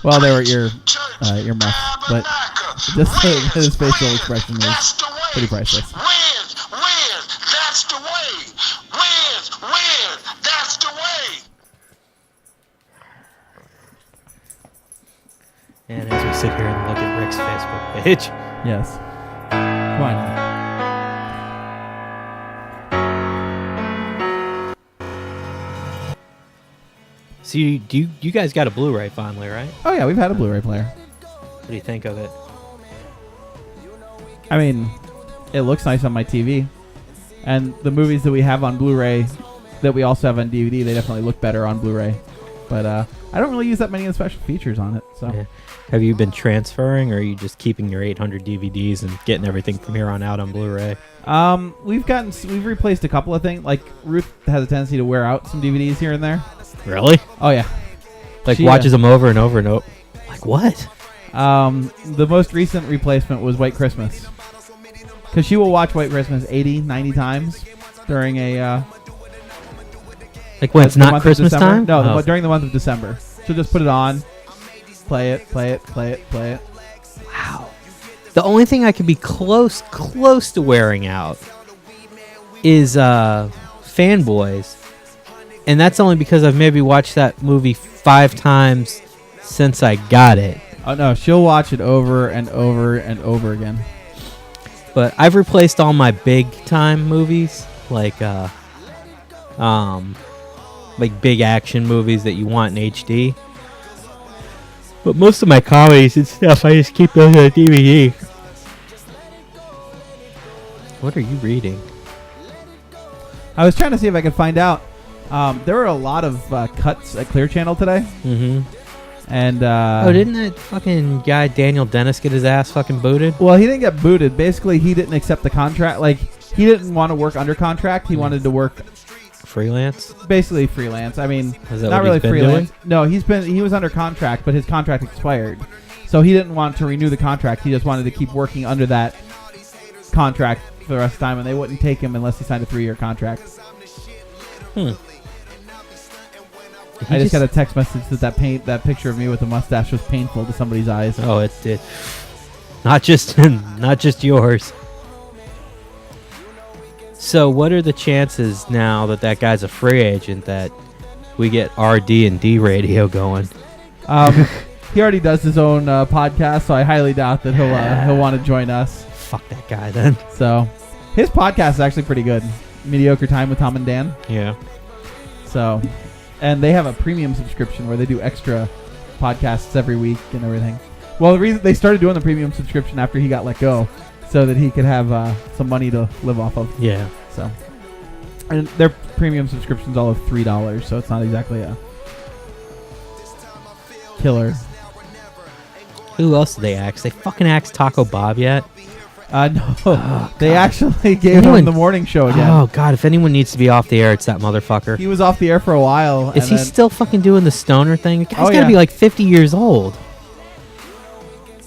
Well, they were earmuffs, but just his facial expression is pretty priceless. That's the way. That's the way. And as we sit here and look at Rick's Facebook page, Yes. Why not? so you guys got a Blu-ray finally, right? Oh yeah, we've had a Blu-ray player. What do you think of it? I mean, it looks nice on my TV, and the movies that we have on Blu-ray that we also have on DVD, they definitely look better on Blu-ray. But I don't really use that many of the special features on it. So Yeah. Have you been transferring, or are you just keeping your 800 DVDs and getting everything from here on out on Blu-ray? we've replaced a couple of things. Like Ruth has a tendency to wear out some DVDs here and there. Really? Oh yeah. Like She, watches them over and over and over. Like what? The most recent replacement was White Christmas. Because she will watch White Christmas 80, 90 times during a... Like when it's the not month of Christmas December. time? No, Oh. during the month of December. She'll just put it on, play it. Wow. The only thing I could be close to wearing out is Fanboys. And that's only because I've maybe watched that movie 5 times since I got it. Oh no, she'll watch it over and over and over again. But I've replaced all my big time movies, like big action movies that you want in HD. But most of my comedies and stuff, I just keep those on DVD. What are you reading? I was trying to see if I could find out. There were a lot of cuts at Clear Channel today. Mm-hmm. And didn't that fucking guy Daniel Dennis get his ass fucking booted? well, he didn't get booted. Basically, he didn't accept the contract. Like, he didn't want to work under contract. He wanted to work Freelance? basically freelance. I mean, Is that not what really he's been freelance. doing? No, he was under contract, but his contract expired. So he didn't want to renew the contract. He just wanted to keep working under that contract for the rest of the time, and they wouldn't take him unless he signed a 3-year contract. I just got a text message that picture of me with a mustache was painful to somebody's eyes. Oh, it did. Not just yours. So, what are the chances now that guy's a free agent that we get RD and D radio going? He already does his own podcast, so I highly doubt that he'll want to join us. Fuck that guy then. So, his podcast is actually pretty good. Mediocre Time with Tom and Dan. Yeah. So, and they have a premium subscription where they do extra podcasts every week and everything. Well, the reason they started doing the premium subscription after he got let go, so that he could have some money to live off of. Yeah. So, and their premium subscriptions all have $3, so it's not exactly a killer. Who else did they axe? They fucking axed Taco Bob yet? No, they actually gave him the morning show again. Oh god, if anyone needs to be off the air, it's that motherfucker. He was off the air for a while. Is he still fucking doing the stoner thing? The guy's gotta yeah. be like 50 years old.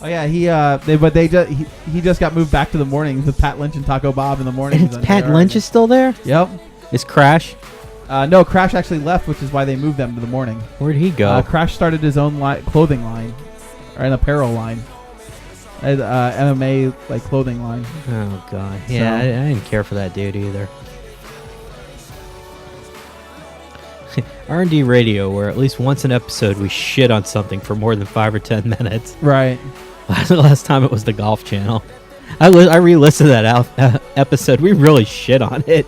Oh yeah, he just got moved back to the mornings with Pat Lynch and Taco Bob in the mornings. And Pat Lynch is still there? Yep. Is Crash? No, Crash actually left, which is why they moved them to the morning. Where'd he go? Crash started his own clothing line, or an apparel line, MMA clothing line. Oh god, yeah, I didn't care for that dude either. R&D Radio, where at least once an episode we shit on something for more than 5 or 10 minutes. Right. Last time it was the Golf Channel. I re-listened to that episode. We really shit on it,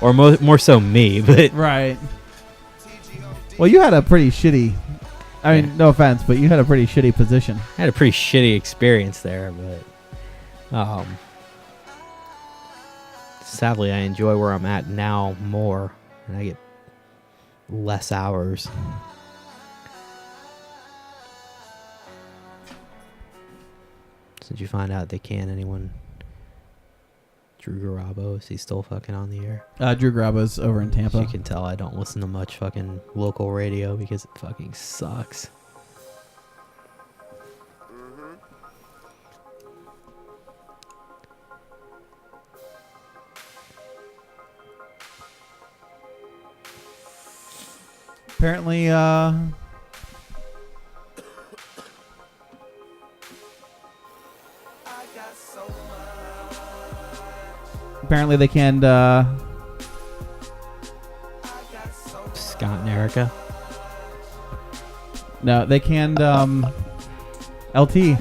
or more so me. But Right. Well, you had a pretty shitty. I mean, no offense, but you had a pretty shitty position. I had a pretty shitty experience there. But sadly, I enjoy where I'm at now more, and I get less hours. Did you find out they can't anyone? Drew Garabo, is he still fucking on the air? Drew Graba's over in As Tampa. you can tell, I don't listen to much fucking local radio because it fucking sucks. Apparently, apparently they canned Scott and Erica. no, they canned LT.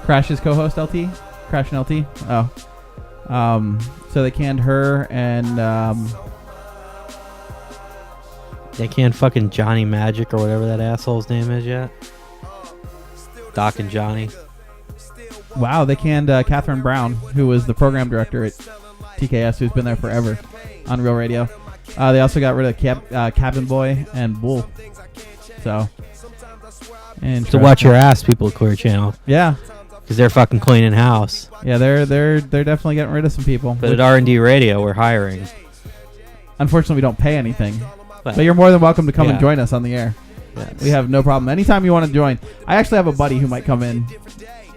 Crash's co-host LT. Crash and LT. Oh. So they canned her and They can't fucking Johnny Magic or whatever that asshole's name is yet. Doc and Johnny. wow, they canned Catherine Brown, who was the program director at TKS, who's been there forever on Real Radio. They also got rid of Cabin Boy and Bull. So, So watch your ass, people at Clear Channel, Yeah, because they're fucking cleaning house. yeah, they're definitely getting rid of some people. But at R&D Radio, we're hiring. Unfortunately, we don't pay anything. But But you're more than welcome to come and Yeah. join us on the air. yes. We have no problem. Anytime you want to join. I actually have a buddy who might come in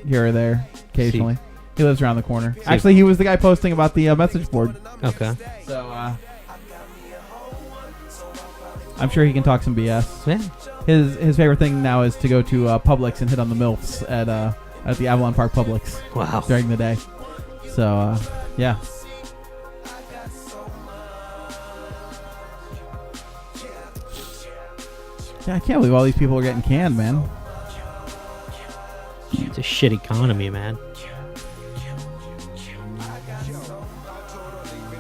here or there occasionally. He lives around the corner. Actually, he was the guy posting about the message board. Okay. So, I'm sure he can talk some BS. Yeah. His favorite thing now is to go to Publix and hit on the MILFs at the Avalon Park Publix Wow. during the day. So, yeah. Yeah, I can't believe all these people are getting canned, man. It's a shit economy, man.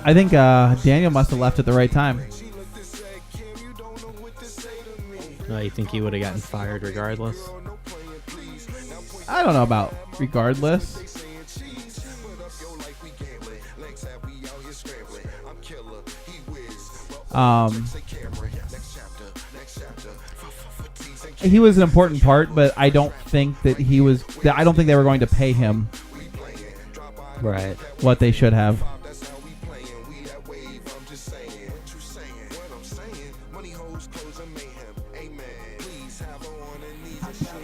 I think Daniel must have left at the right time. Oh, you think he would have gotten fired regardless? I don't know about regardless. He was an important part, but I don't think that he was. I don't think they were going to pay him Right. what they should have.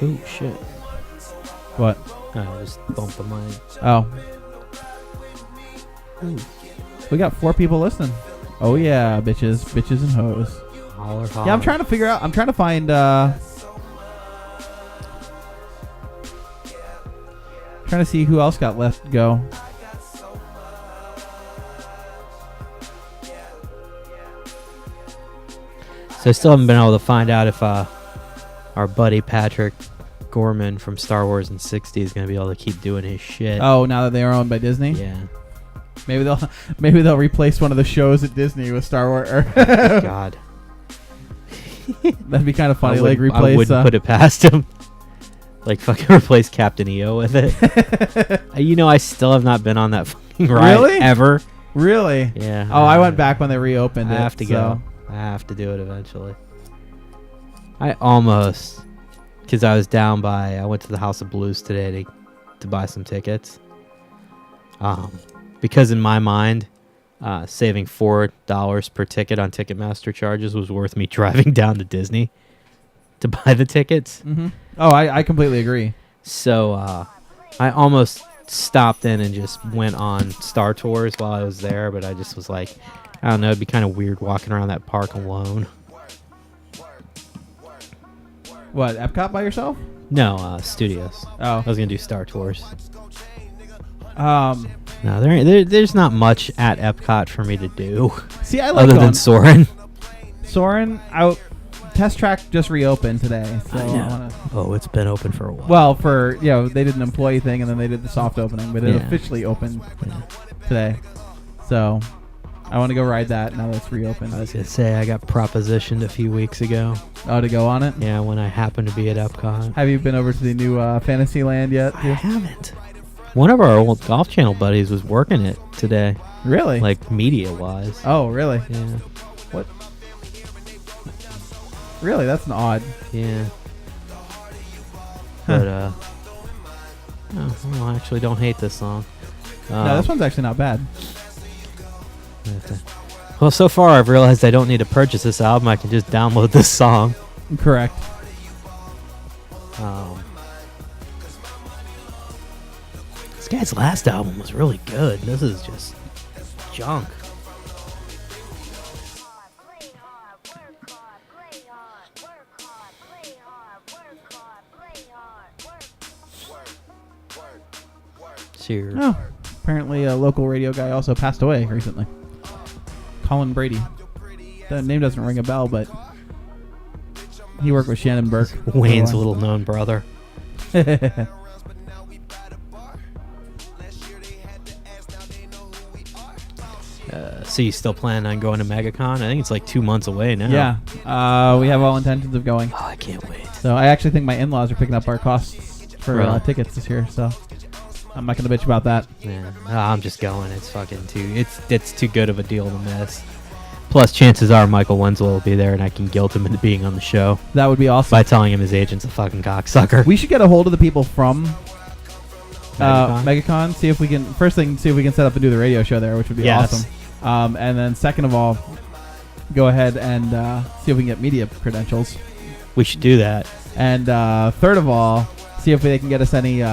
Oh shit. What? I just bumped the mic. Oh. We got 4 people listening. Oh yeah, bitches and hoes. Holler, holler. Yeah, I'm trying to figure out. I'm trying to find. Trying to see who else got left go. So I still haven't been able to find out if our buddy Patrick Gorman from Star Wars in 60 is going to be able to keep doing his shit. Oh, now that they are owned by Disney, Yeah. maybe they'll replace one of the shows at Disney with Star Wars. God. That'd be kind of funny. I Like wouldn't- I replace. wouldn't put it past him. Like fucking replace Captain EO with it. I still have not been on that fucking ride Really? ever. Really? Yeah. Oh, I went back when they reopened I it. have to so. go. I have to do it eventually. I almost, because I was down by, I went to the House of Blues today to buy some tickets. Because in my mind, saving $4 per ticket on Ticketmaster charges was worth me driving down to Disney to buy the tickets. Mm-hmm. Oh, I completely agree. So I almost stopped in and just went on Star Tours while I was there, but I just was like, I don't know, it'd be kind of weird walking around that park alone. What, Epcot by yourself? No, Studios. Oh. I was gonna do Star Tours. Um. No, there's not much at Epcot for me to do See, I like other going. than Soarin'. Soren, Test Track just reopened today. So I know. Oh, it's been open for a while. well, for they did an employee thing and then they did the soft opening, but it Yeah. officially opened today. So I want to go ride that now that it's reopened. I was gonna say I got propositioned a few weeks ago. Oh, to go on it? Yeah, when I happened to be at Epcot. Have you been over to the new Fantasyland yet? I haven't. One of our old Golf Channel buddies was working it today, Really? like media wise. Oh, really? Yeah, What? Really? That's an odd. yeah. But well, I actually don't hate this song. No, this one's actually not bad. Well, so far I've realized I don't need to purchase this album. I can just download this song. Correct. This guy's last album was really good. This is just junk. Cheers. Oh, apparently a local radio guy also passed away recently. Colin Brady. The name doesn't ring a bell, but he worked with Shannon Burke. Wayne's little known brother. So you still plan on going to MegaCon? I think it's like 2 months away now. Yeah, we have all intentions of going. Oh, I can't wait. So I actually think my in-laws are picking up our costs for Really? tickets this year. So I'm not gonna bitch about that. Yeah, I'm just going. It's fucking it's too good of a deal to miss. Plus, chances are Michael Winslow will be there, and I can guilt him into being on the show That would be awesome. by telling him his agent's a fucking cocksucker. We should get a hold of the people from MegaCon? MegaCon. See if we can see if we can set up and do the radio show there, which would be Yes. awesome. And then second of all, go ahead and see if we can get media credentials. We should do that. And third of all, see if they can get us any.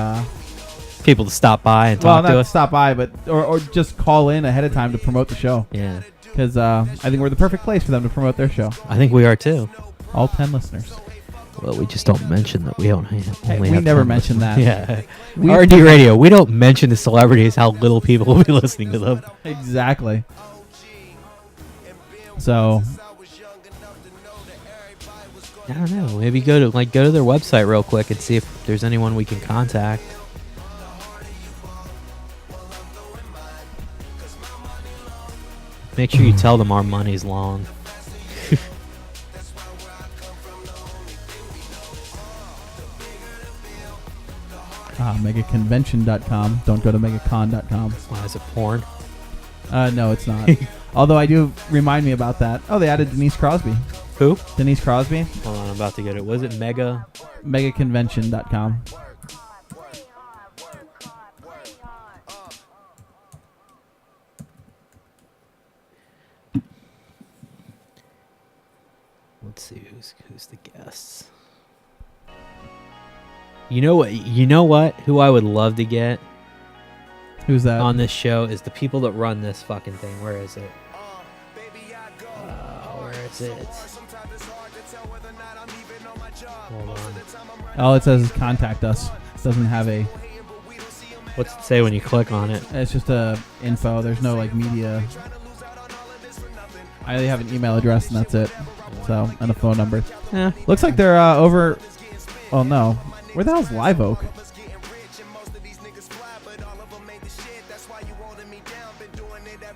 People to stop by and Well, talk to not us. stop by, but or just call in ahead of time to promote the show. Yeah, Because I think we're the perfect place for them to promote their show. I think we are too. All 10 listeners. Well, we just don't mention that we don't have. Hey, only we have never 10 mention listeners. that. Yeah, R&D Radio. We don't mention to celebrities how little people will be listening to them. Exactly. So I don't know. Maybe go to their website real quick and see if there's anyone we can contact. Make sure you tell them our money's long. megaconvention.com. Don't go to megacon.com. Why is it porn? No, it's not. Although I do remind me about that. Oh, they added Denise Crosby. Who? Denise Crosby. Hold on, I'm about to get it. Was it Mega? Megaconvention.com. Let's see who's the guests. You know what? Who I would love to get Who's that? on this show is the people that run this fucking thing. Where is it? Where is it? Hold on. All it says is contact us. It doesn't have a. What's it say when you click on it? It's just a info. There's no like media. I only have an email address and that's it. So and a phone number. Yeah. Looks like they're over. Oh no, where the hell's Live Oak?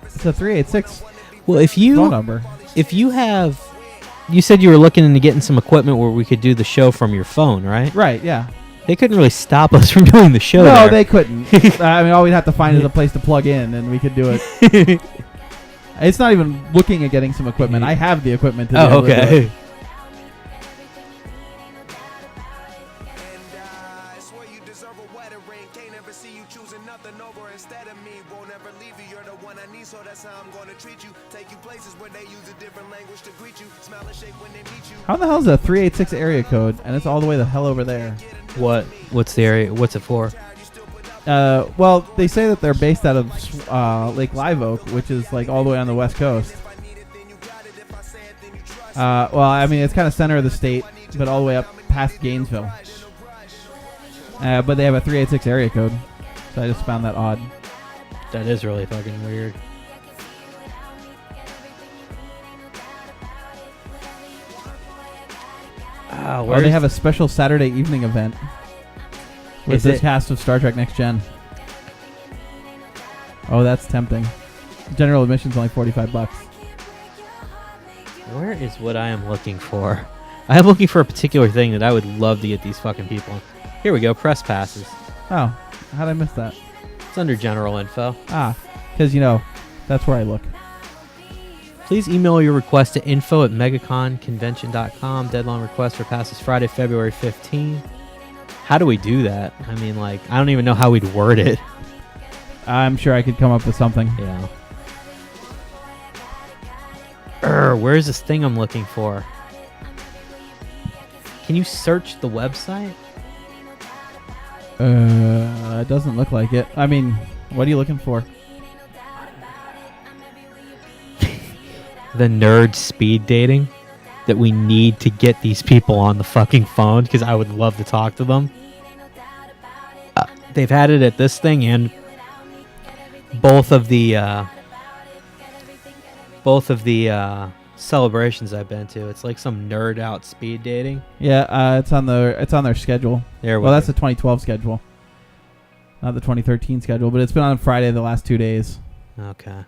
It's a 386 Well, if phone you number. you said you were looking into getting some equipment where we could do the show from your phone, right? Right? Yeah. They couldn't really stop us from doing the show. No, there. they couldn't. I mean, all we'd have to find is a place to plug in, and we could do it. It's not even looking at getting some equipment. I have the equipment to be Oh, able to do it. okay. How the hell is a 386 area code, and it's all the way the hell over there? What's the area? What's it for? Well, they say that they're based out of Lake Live Oak, which is like all the way on the west coast. Well, I mean, it's kind of center of the state, but all the way up past Gainesville. But they have a 386 area code, so I just found that odd. That is really fucking weird. Oh, they have a special Saturday evening event with Is this it? cast of Star Trek Next Gen. Oh, that's tempting. General admission's only $45. Where is what I am looking for? I am looking for a particular thing that I would love to get these fucking people. Here we go, press passes. Oh, how'd I miss that? It's under general info. Because, that's where I look. Please email your request to info@megaconconvention.com. Deadline request for passes Friday, February 15th. How do we do that? I mean, I don't even know how we'd word it. I'm sure I could come up with something. Yeah. Where's this thing I'm looking for? Can you search the website? It doesn't look like it. I mean, what are you looking for? The nerd speed dating that we need to get these people on the fucking phone because I would love to talk to them. They've had it at this thing and both of the celebrations I've been to. It's like some nerd out speed dating. Yeah, it's on their schedule. There. Well, that's the 2012 schedule, not the 2013 schedule. But it's been on Friday the last 2 days. Okay.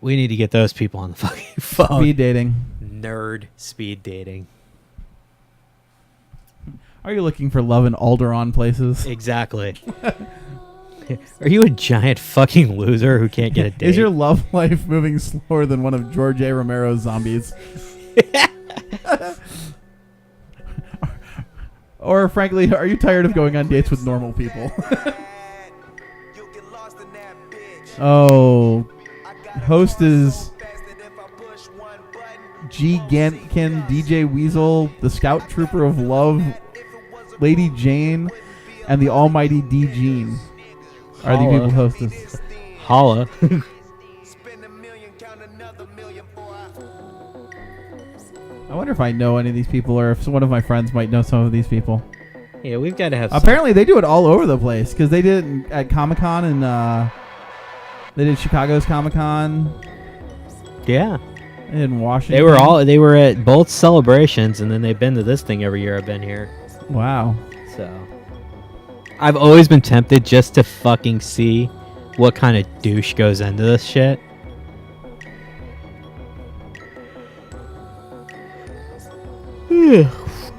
We need to get those people on the fucking phone. Speed dating. Nerd speed dating. Are you looking for love in Alderaan places? Exactly. Are you a giant fucking loser who can't get a date? Is your love life moving slower than one of George A. Romero's zombies? Or frankly, are you tired of going on dates with normal people? Oh, host is G. Gantkin, DJ Weasel, the Scout Trooper of Love, Lady Jane, and the Almighty D. Gene are the people hostess. Holla. I wonder if I know any of these people, or if one of my friends might know some of these people. Yeah, we've got to have. Apparently, they do it all over the place because they did it at Comic-Con and they did Chicago's Comic-Con. Yeah. In Washington. They were at both celebrations, and then they've been to this thing every year I've been here. Wow. So I've always been tempted just to fucking see what kind of douche goes into this shit.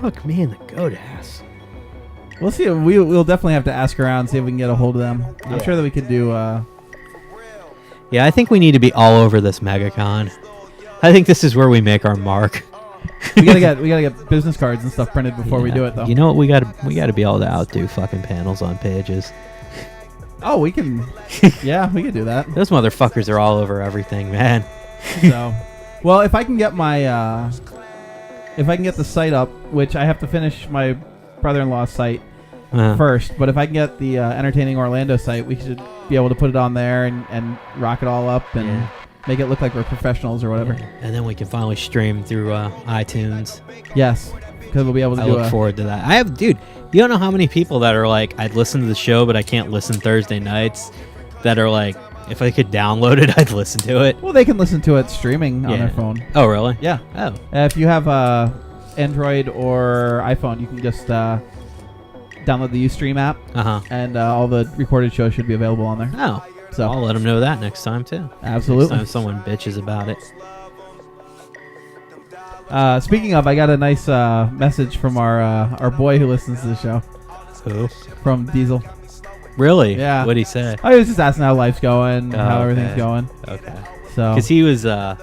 Fuck me in the goat ass. We'll see. We'll definitely have to ask around, see if we can get a hold of them. I'm sure that we could do. Yeah, I think we need to be all over this MegaCon. I think this is where we make our mark. we gotta get business cards and stuff printed before we do it, though. You know what? We gotta be able to outdo fucking panels on pages. Oh, we can. Yeah, we could do that. Those motherfuckers are all over everything, man. So, well, if I can get my, if I can get the site up, which I have to finish my brother-in-law's site first, but if I can get the Entertaining Orlando site, we should be able to put it on there and rock it all up and make it look like we're professionals or whatever. Yeah. And then we can finally stream through iTunes. Yes, because we'll be able to do I look forward to that. Dude, you don't know how many people that are like, I'd listen to the show, but I can't listen Thursday nights, that are like, if I could download it, I'd listen to it. Well, they can listen to it streaming on their phone. Oh, really? Yeah. Oh. If you have Android or iPhone, you can just download the Ustream app, and all the recorded shows should be available on there. Oh. So I'll let them know that next time, too. Absolutely. Next time someone bitches about it. Speaking of, I got a nice message from our boy who listens to the show. Who? From Diesel. Really? Yeah. What'd he say? I was just asking how life's going, how everything's going. Okay. So. Because he was all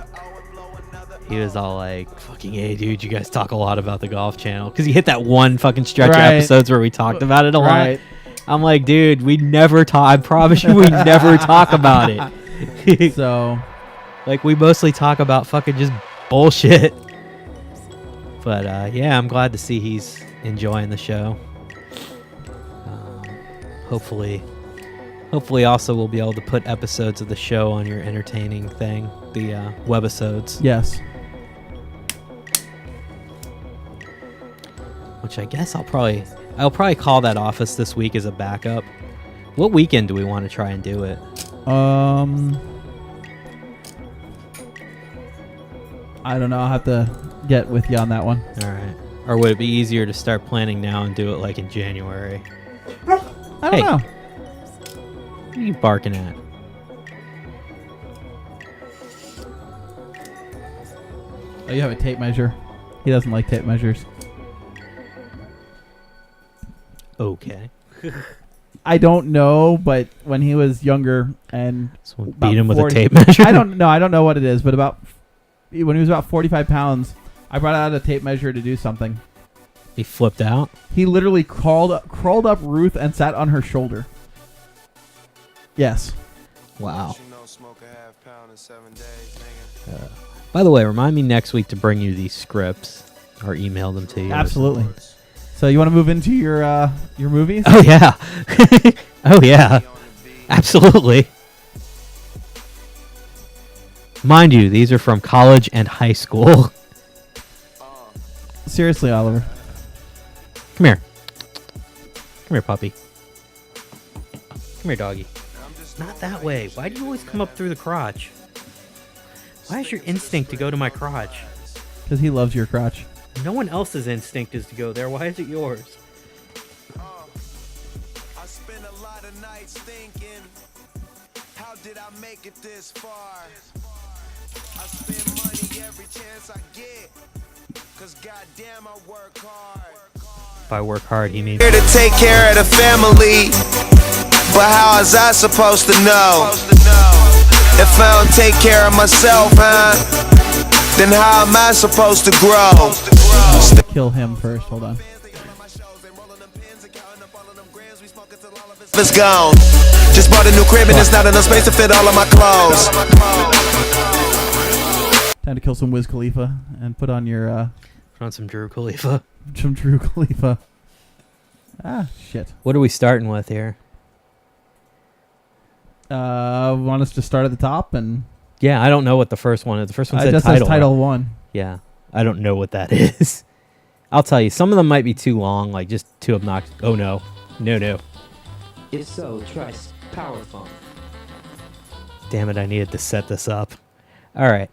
like, fucking, hey, dude, you guys talk a lot about the Golf Channel. Because he hit that one fucking stretch of episodes where we talked about it a lot. Right. I'm like, dude, we never talk. I promise you, we never talk about it. So, like, we mostly talk about fucking just bullshit. But yeah, I'm glad to see he's enjoying the show. Hopefully, also we'll be able to put episodes of the show on your entertaining thing, the webisodes. Yes. Which I guess I'll probably call that office this week as a backup. What weekend do we want to try and do it? I don't know. I'll have to get with you on that one. All right. Or would it be easier to start planning now and do it like in January? I don't Hey. know. What are you barking at? Oh, you have a tape measure. He doesn't like tape measures. Okay. I don't know, but when he was younger and Someone about beat him with a 40 tape measure. I don't know what it is, but when he was about 45 pounds, I brought out a tape measure to do something. He flipped out. He literally crawled up Ruth and sat on her shoulder. Yes. Wow. You know, smoke a half pound in 7 days, nigga. By the way, remind me next week to bring you these scripts or email them to you. Absolutely. So you want to move into your movies? Oh yeah. Oh yeah. Absolutely. Mind you, these are from college and high school. Seriously, Oliver. Come here. Come here, puppy. Come here, doggy. Not that way. Why do you always come up through the crotch? Why is your instinct to go to my crotch? Because he loves your crotch. No one else's instinct is to go there. Why is it yours? I spend a lot of nights thinking, how did I make it this far? I spend money every chance I get, cause goddamn I work hard. By work hard, he means Here to take care of the family, but how is I supposed to know? If I don't take care of myself, huh? Then how am I supposed to grow? Kill him first. Hold on. It's gone. Just bought a new crib and there's not enough space to fit all of my clothes. Time to kill some Wiz Khalifa and put on your put on some Drew Khalifa. some Drew Khalifa. Ah, shit. What are we starting with here? Want us to start at the top and Yeah, I don't know what the first one is. The first one said just title. says title 1. Yeah, I don't know what that is. I'll tell you, some of them might be too long, like just too obnoxious. Oh no, no. If so, try Power Funk. Damn it, I needed to set this up. All right.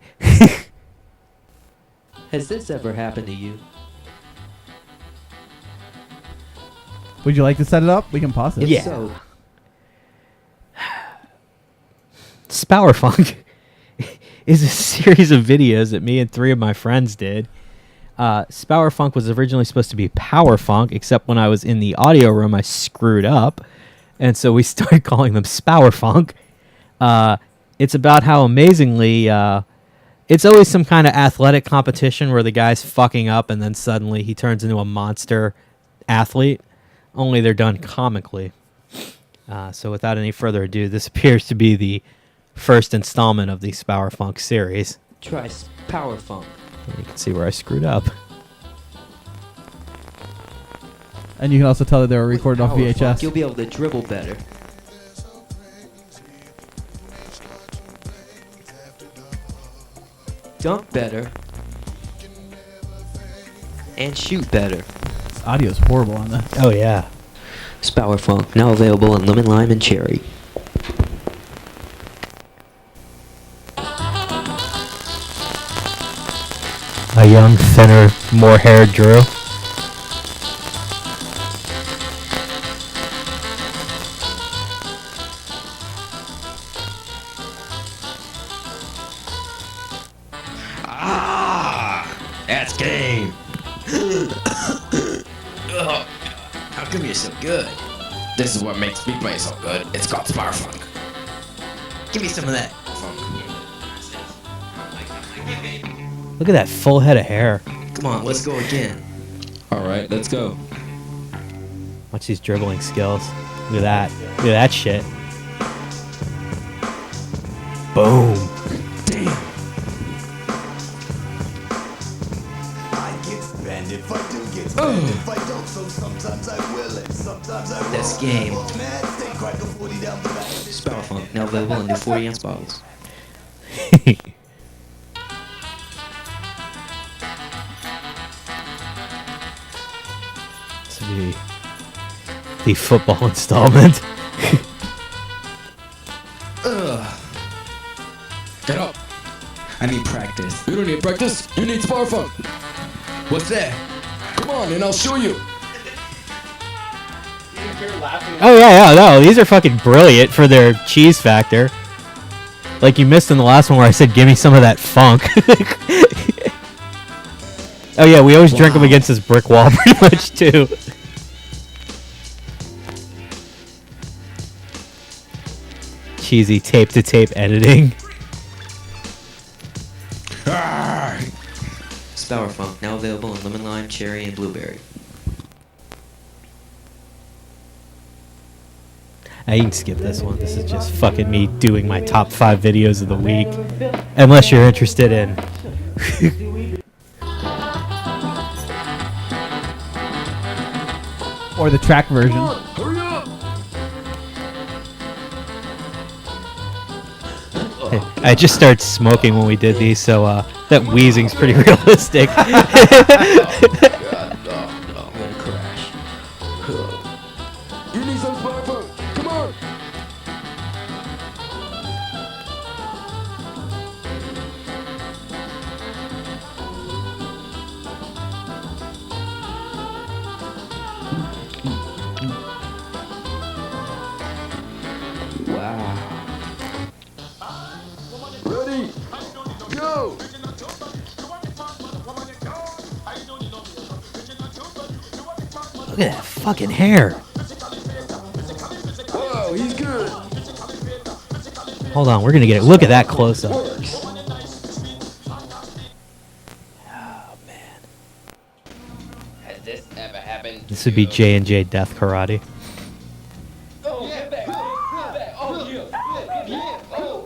Has this ever happened to you? Would you like to set it up? We can pause it. If Yeah. so, Spower Funk is a series of videos that me and 3 of my friends did. Spower Funk was originally supposed to be Power Funk, except when I was in the audio room, I screwed up. And so we started calling them Spower Funk. It's about how amazingly, it's always some kind of athletic competition where the guy's fucking up and then suddenly he turns into a monster athlete. Only they're done comically. So without any further ado, this appears to be the first installment of the Spower Funk series. try Power Funk. You can see where I screwed up. And you can also tell that they were recorded off Power Funk, VHS. you'll be able to dribble better. Dunk better. And shoot better. Audio's horrible on this. Oh yeah. Spower Funk, now available in lemon, lime, and cherry. A young, thinner, more haired Drew. That's game. Ugh. How come you're so good? This is what makes me play so good. It's called Spower Funk. Give me some of that funk. Look at that full head of hair. Come on, let's go again. Alright, let's go. Watch these dribbling skills. Look at that. Look at that shit. Boom. Damn. That's game. Spower Funk, now available in new 40-ounce bottles. This would be the football installment. Ugh. Get up. I need practice. You don't need practice. You need Spower Funk. What's that? Come on, and I'll show you. Oh yeah, no, these are fucking brilliant for their cheese factor. Like you missed in the last one where I said, "Give me some of that funk." Oh yeah, we always drink them against this brick wall, pretty much too. Cheesy tape-to-tape editing. Sour Funk, now available in lemon lime, cherry, and blueberry. You can skip this one. This is just fucking me doing my top 5 videos of the week. Unless you're interested in. Or the track version. Hurry up! I just started smoking when we did these, so that wheezing's pretty realistic. God, no, I'm gonna crash. You need some Sour Funk. Come on. Wow. Ready? Go! Look at that fucking hair. Whoa, he's good. Hold on, we're gonna get it. Look at that close up. Works. Has this ever happened? This would be J&J Death Karate. Oh, get back! Get back! Oh, yeah! Yeah! Oh,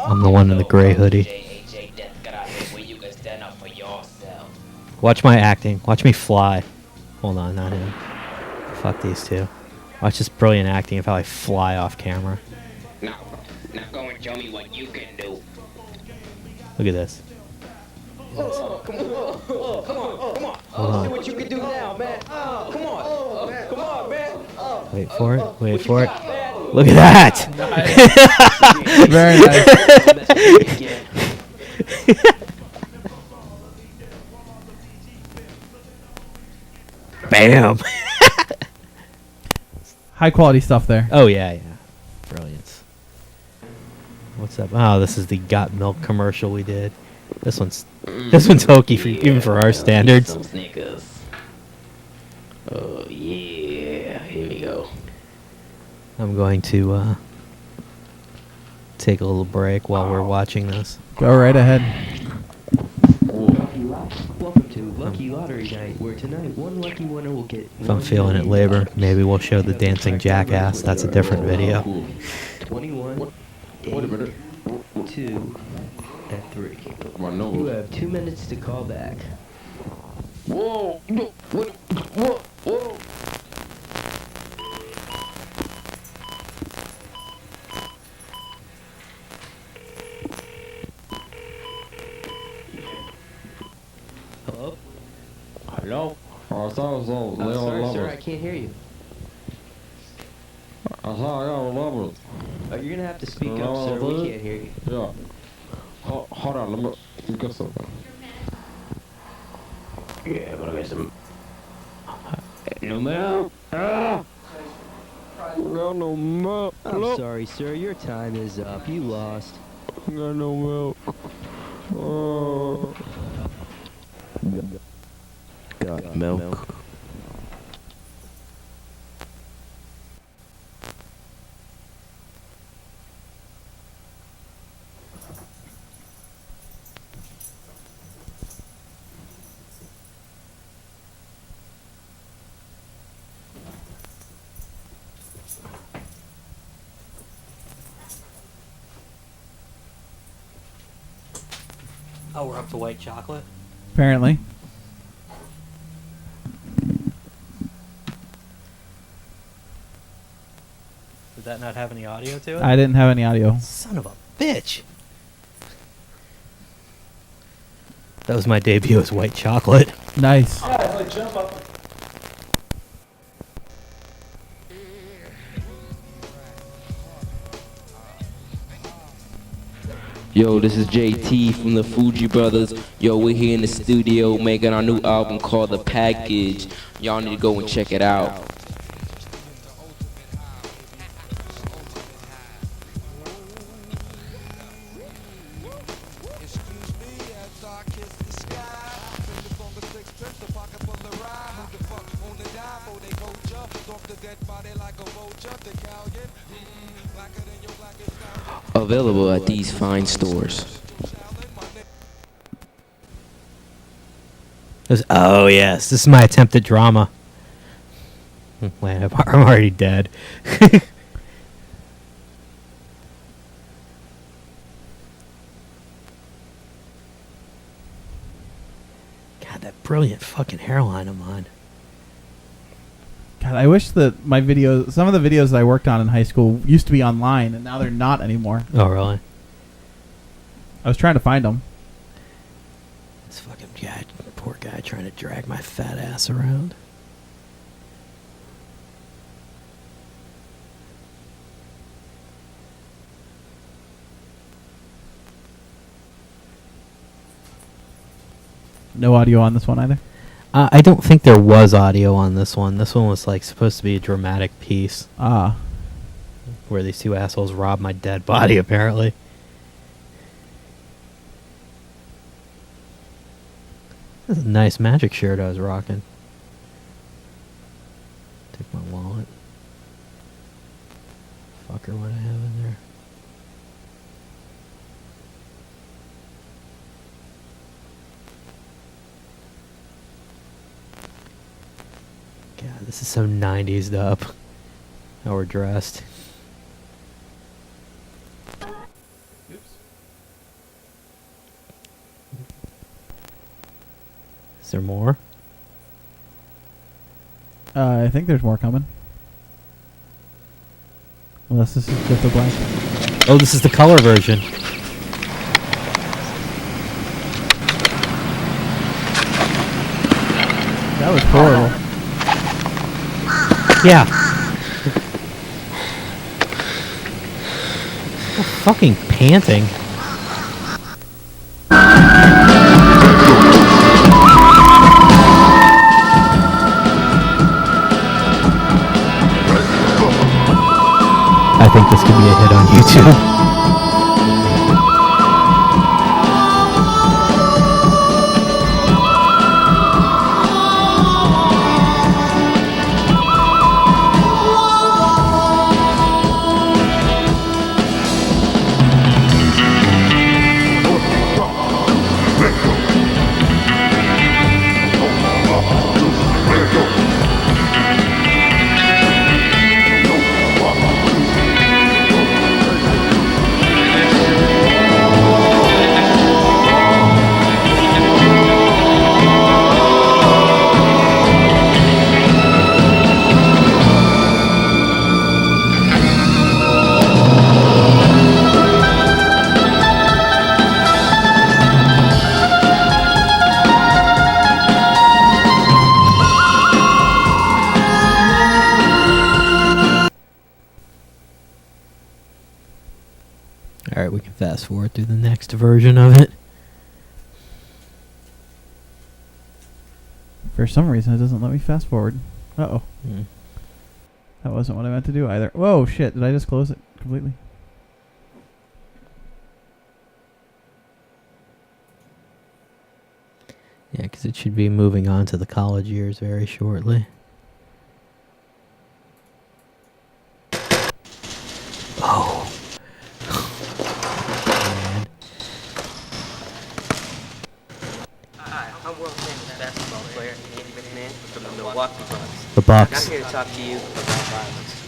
I'm the one in the gray hoodie. J.A.J. Death Karate, where you can stand up for yourself. Watch my acting. Watch me fly. Hold on, not him. Fuck these two. Watch this brilliant acting of how I fly off camera. Now go and show me what you can do. Look at this. Come on! Come on! Hold on. See what you can do now, man. Come on! Come on, man! Wait for it. Wait for it. Look at that. Very nice. Bam. High quality stuff there. Oh yeah, yeah. Brilliance. What's up? Oh, this is the Got Milk commercial we did. This one's hokey for even for our standards. Some Snickers. Oh yeah, here we go. I'm going to take a little break while we're watching this. Go right ahead. Welcome to Lucky Lottery Night, where tonight one lucky winner will get. If I'm feeling it labor, maybe we'll show the dancing jackass. That's a different video. 21, Wait a minute. 2, and 3. My nose. You have 2 minutes to call back. Whoa! No, what? Whoa! Whoa! Hello? Hello? I thought so. Sorry, sir, I can't hear you. I thought I got a number. You're gonna have to speak up, sir. We can't hear you. Yeah. Hold on, let me get something. Yeah, I'm gonna get some. Numero. Ah! Got no milk. I'm sorry, sir. Your time is up. You lost. Got no milk. Got milk. Oh, we're up to white chocolate? Apparently. Did that not have any audio to it? I didn't have any audio. Son of a bitch. That was my debut as white chocolate. Nice. Yo, this is JT from the Fuji Brothers. Yo, we're here in the studio making our new album called The Package. Y'all need to go and check it out. Available at these fine stores. Oh yes, this is my attempt at drama. Wait, I'm already dead. God, that brilliant fucking hairline of mine. God, I wish that some of the videos that I worked on in high school used to be online, and now they're not anymore. Oh, really? I was trying to find them. This fucking guy, poor guy, trying to drag my fat ass around. No audio on this one either? I don't think there was audio on this one. This one was like supposed to be a dramatic piece. Ah. Where these two assholes robbed my dead body, apparently. This is a nice magic shirt I was rocking. Take my wallet. Fucker, what I have in there? God, this is so 90s up. How we're dressed. Oops. Is there more? I think there's more coming. Unless this is just a blank. Oh, this is the color version. That was horrible. Yeah. Oh, fucking panting. I think this could be a hit on YouTube. Alright, we can fast forward through the next version of it. For some reason, it doesn't let me fast forward. Uh-oh. Mm. That wasn't what I meant to do either. Whoa, shit. Did I just close it completely? Yeah, because it should be moving on to the college years very shortly. Oh. Man. Hi, I'm world famous basketball player Andy McMahon from the Milwaukee Bucks. The Bucks. I'm here to talk to you about violence.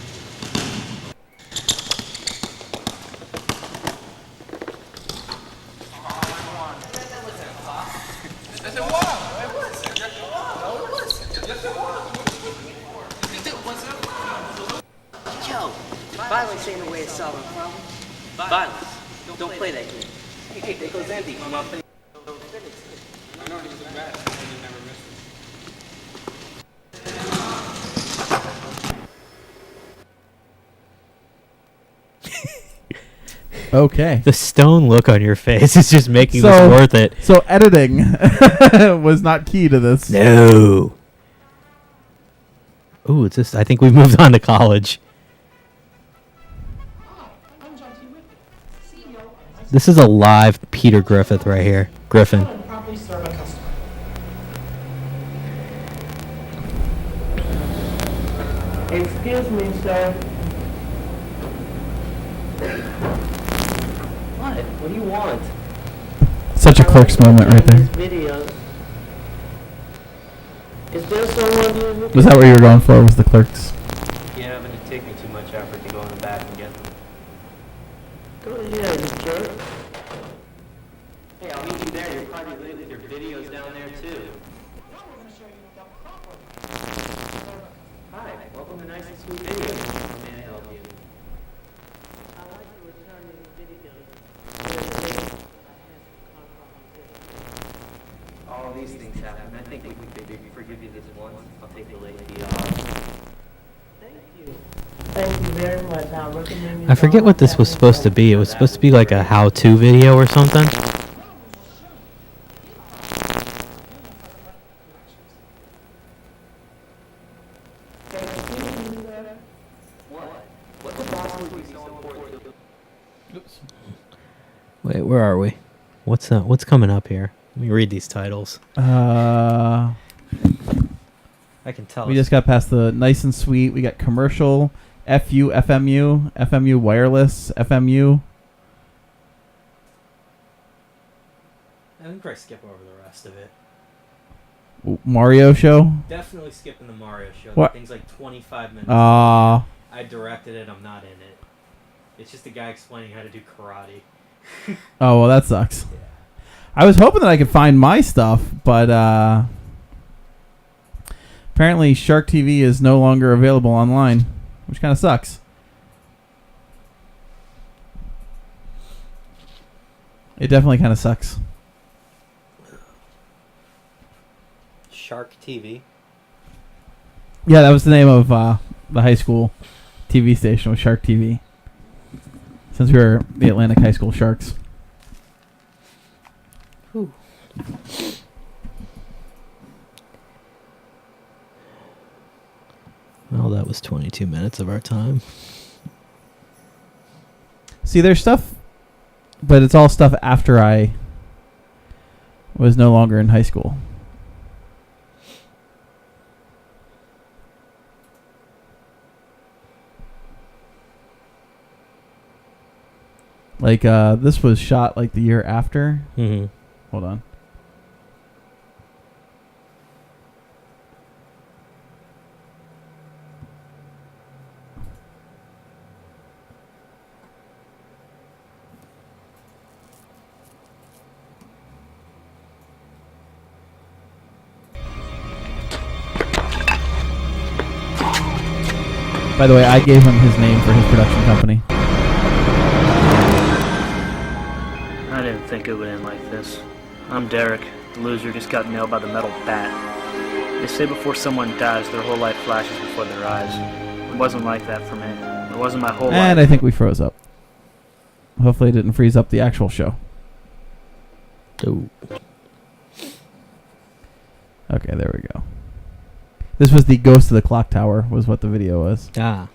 Yo, violence ain't a way of solving a problem. Violence. Don't play that game. Hey, there goes Andy. Okay. The stone look on your face is just making So- this worth it. So editing was not key to this. No. Ooh, it's just. I think we moved on to college. This is a live Peter Griffith right here. Griffin. Excuse me, sir. What? What do you want? Such a Clerks moment right there. Videos. Is there someone who... Was that what you were going for? Was the Clerks? Yeah, but it'd take me too much effort to go in the back and get them. Go ahead, you jerk. Hey, I'll meet you there. You're probably late with your videos down there, too. Hi, welcome to Nice and Sweet Videos. How may I help you? I'd like to return your videos. All these things happen. I think we could maybe forgive you this once. I'll take the late fee off. Thank you. Thank you very much. I'll recommend you. I forget what this was supposed to be. It was supposed to be like a how-to video or something. Wait, where are we? What's coming up here? Let me read these titles. I can tell. We just got past the Nice and Sweet. We got commercial, FU, FMU, FMU wireless, FMU. I think I skip over the rest of it. Mario show. Definitely skipping the Mario show. What? That thing's like 25 minutes. Ah. I directed it. I'm not in it. It's just a guy explaining how to do karate. Oh, well, that sucks. I was hoping that I could find my stuff, but apparently Shark TV is no longer available online, which kind of sucks. It definitely kind of sucks. Shark TV. Yeah, that was the name of the high school TV station, was Shark TV. Since we were the Atlantic High School Sharks. Whew. Well, that was 22 minutes of our time. See, there's stuff, but it's all stuff after I was no longer in high school. Like, this was shot like the year after. Mm-hmm. Hold on. By the way, I gave him his name for his production company. I didn't think it would end like this. I'm Derek, the loser just got nailed by the metal bat. They say before someone dies, their whole life flashes before their eyes. It wasn't like that for me. It wasn't my whole life. And I think we froze up. Hopefully it didn't freeze up the actual show. Oh. Okay, there we go. This was the Ghost of the Clock Tower, was what the video was. Ah.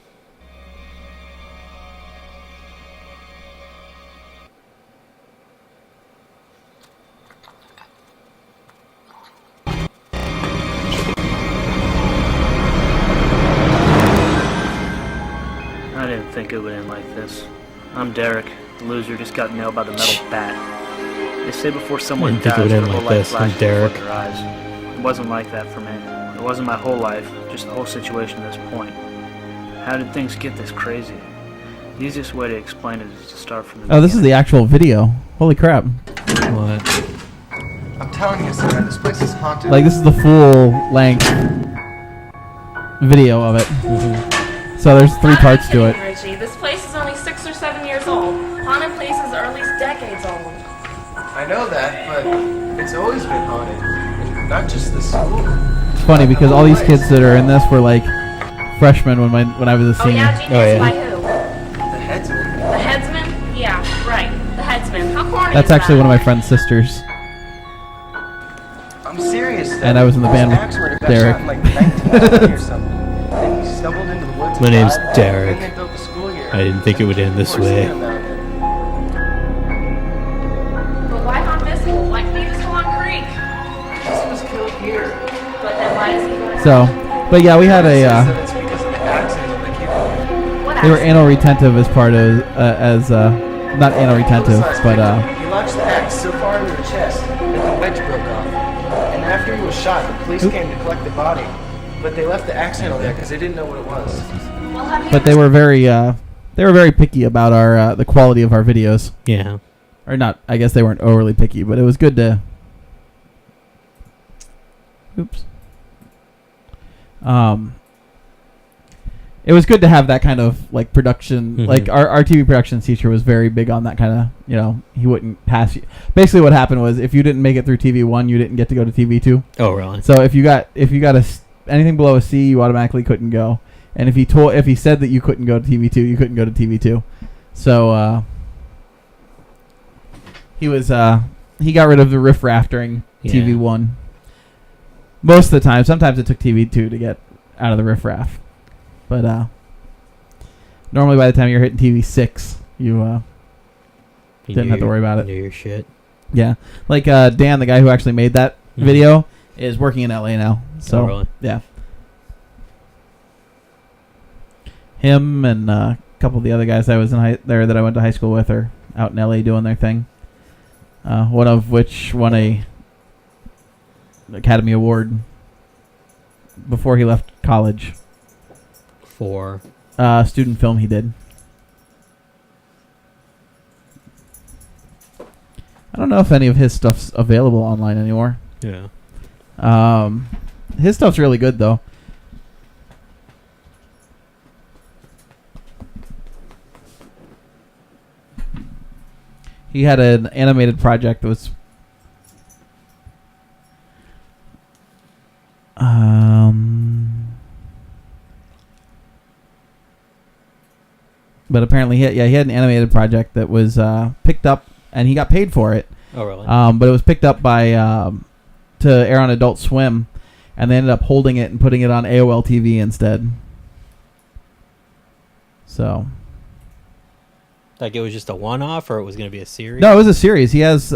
I didn't think it would end like this. I'm Derek, the loser just got nailed by the metal bat. They say before someone didn't think dies, it would their end whole like life this. I'm flashes before Derek. their eyes. It wasn't like that for me. It wasn't my whole life, just the whole situation at this point. How did things get this crazy? The easiest way to explain it is to start from the Oh, this is the actual video. Holy crap. What? I'm telling you, Sarah, this place is haunted. Like, this is the full length video of it. So there's 3 parts to it. Richie, this place is only 6 or 7 years old. Haunted places are at least decades old. I know that, but it's always been haunted. Not just the school. It's funny because all these kids that are in this were like freshmen when I was a Oh senior. yeah, genius, by who? The headsman. The headsman? Yeah, basement. How corny That's is actually that? one of my friend's sisters. I'm serious. And I was in the band with Axler got Derek. shot in like 1920 or something. And he stumbled into the woods. My and name's died. Derek. And then they built the school here. I didn't think it would end this Of course, way. they don't know. But why on Biscuit? Why can't he just go on Creek? This was killed here. But then why is he going So, but yeah, we had a. It's because of the accident they keep What They were accident? anal retentive as part of not anal retentive, but He launched the axe so far into the chest that the wedge broke off. And after he was shot, the police came to collect the body. But they left the axe handle there because they didn't know what it was. Well, have you but they were very picky about our the quality of our videos. Yeah. Or not, I guess they weren't overly picky, but it was good to. Oops. It was good to have that kind of like production. Mhm. Like our TV production teacher was very big on that kind of. He wouldn't pass you. Basically, what happened was if you didn't make it through TV1, you didn't get to go to TV2. Oh, really? So if you got anything below a C, you automatically couldn't go. And if he said that you couldn't go to TV2, you couldn't go to TV2. So he got rid of the riffraff during TV1. Most of the time. Sometimes it took TV2 to get out of the riffraff. But normally by the time you're hitting TV6, you didn't have to worry about it. Knew your shit. Yeah. Like Dan, the guy who actually made that video, is working in LA now. So, really? Yeah. Him and a couple of the other guys I was there that I went to high school with are out in LA doing their thing. One of which won a Academy Award before he left college. For student film he did. I don't know if any of his stuff's available online anymore. Yeah. His stuff's really good though. He had an animated project that was but apparently he had an animated project that was picked up and he got paid for it. Oh, really? But it was picked up by to air on Adult Swim, and they ended up holding it and putting it on AOL TV instead. So, like it was just a one-off, or it was going to be a series? no, it was a series. He has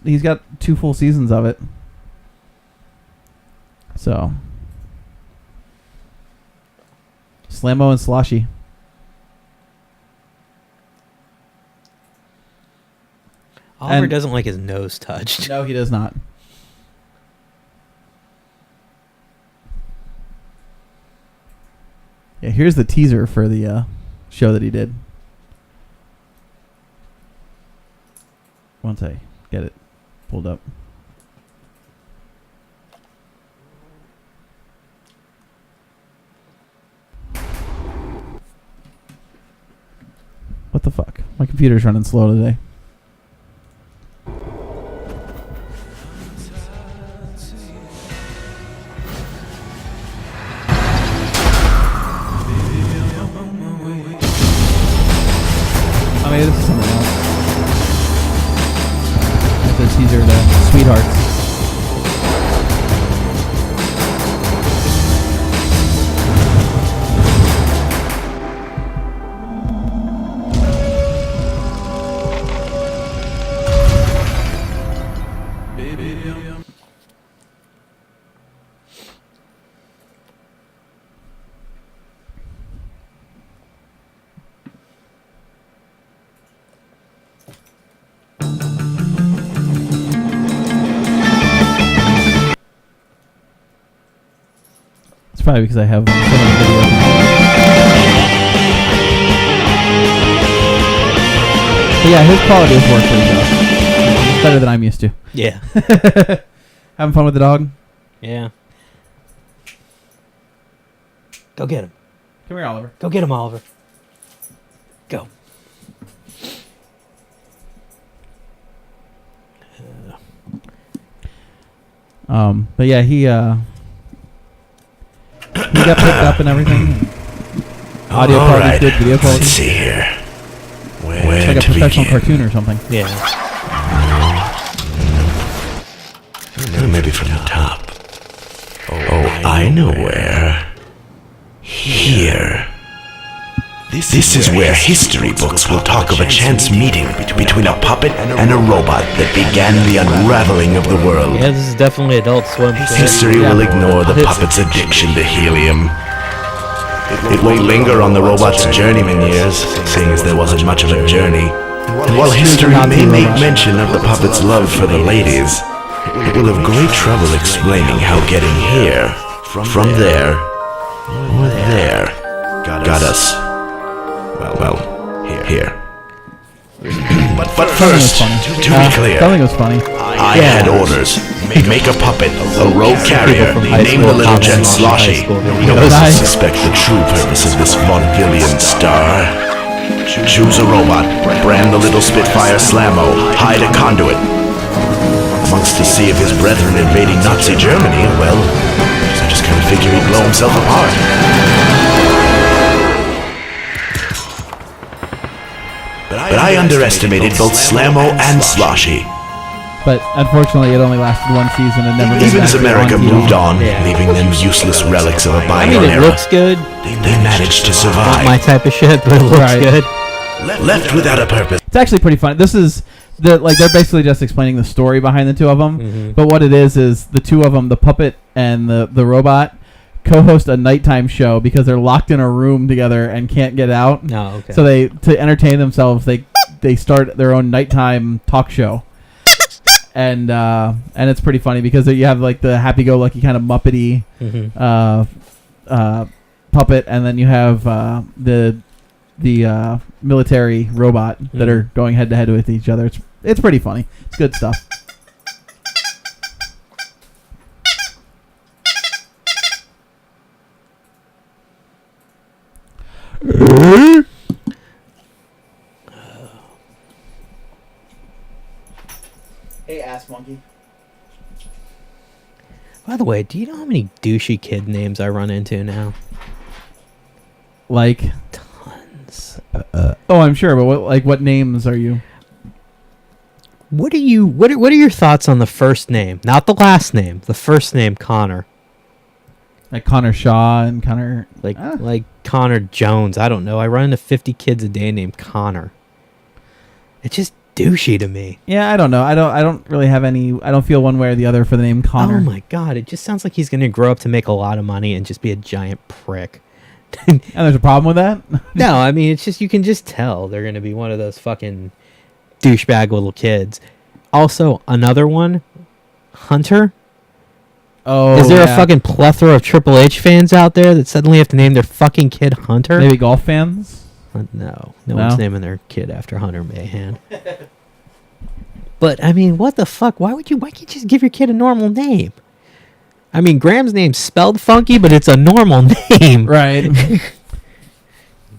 he's got 2 full seasons of it. So, Slammo and Sloshy. Oliver And- doesn't like his nose touched. No, he does not. Yeah, here's the teaser for the show that he did. Once I get it pulled up. What the fuck? My computer's running slow today. I mean, this is something else. That's a teaser to Sweethearts. It's probably because I have so many videos. But yeah, his quality of work is better than I'm used to. Yeah. Having fun with the dog? Yeah. Go get him. Come here, Oliver. Go get him, Oliver. Go. But yeah, he got picked up and everything. Audio quality good, video quality. Let's see here. Well, It's like a professional cartoon or something. Yeah. Maybe from the top. Oh, I know where. Here. This is where history books will talk of a chance meeting between a puppet and a robot that began the unraveling of the world. Yeah, this is definitely Adult Swim. History will ignore the puppet's addiction to helium. It will linger on the robot's journeyman years, seeing as there wasn't much of a journey. And while history may make mention of the puppet's love for the ladies, it will have great trouble explaining how getting here, from there, or there, got us, well, here. But first, to be clear, Something was funny. I had orders. Make a puppet, a rogue carrier, name the little Jen Sloshy. No one will suspect the true purpose of this vaudevillian star. Choose a robot, brand the little Spitfire Slammo, hide a conduit. Amongst to see if his brethren invading Nazi Germany, well, I just kind of figure he'd blow himself apart. But I underestimated both Slammo and Sloshy. But unfortunately, it only lasted one season and never. Even as America moved on, leaving them useless relics of a bygone it era, looks good. They managed to Not survive. my type of shit, but it looks good. Left without a purpose. It's actually pretty fun. This is they're basically just explaining the story behind the two of them. Mhm. But what it is the two of them, the puppet and the robot, co-host a nighttime show because they're locked in a room together and can't get out. Oh, okay. So to entertain themselves, they start their own nighttime talk show. And it's pretty funny because you have like the happy-go-lucky kind of Muppety puppet, and then you have the military robot that are going head-to-head with each other. It's pretty funny. It's good stuff. Hey, ass monkey. By the way, do you know how many douchey kid names I run into now? Like tons. Oh, I'm sure, but what names are you? What are your thoughts on the first name, not the last name, the first name Connor? Like Connor Shaw and Connor like Connor Jones. I don't know. I run into 50 kids a day named Connor. It's just douchey to me. Yeah, I don't know. I don't really have any. I don't feel one way or the other for the name Connor. Oh my god! It just sounds like he's gonna grow up to make a lot of money and just be a giant prick. And there's a problem with that? No, I mean it's just you can just tell they're gonna be one of those fucking douchebag little kids. Also, another one, Hunter. Oh, is there a fucking plethora of Triple H fans out there that suddenly have to name their fucking kid Hunter? Maybe golf fans? No one's naming their kid after Hunter Mayhem. But I mean, what the fuck? Why can't you just give your kid a normal name? I mean, Graham's name's spelled funky, but it's a normal name. Right.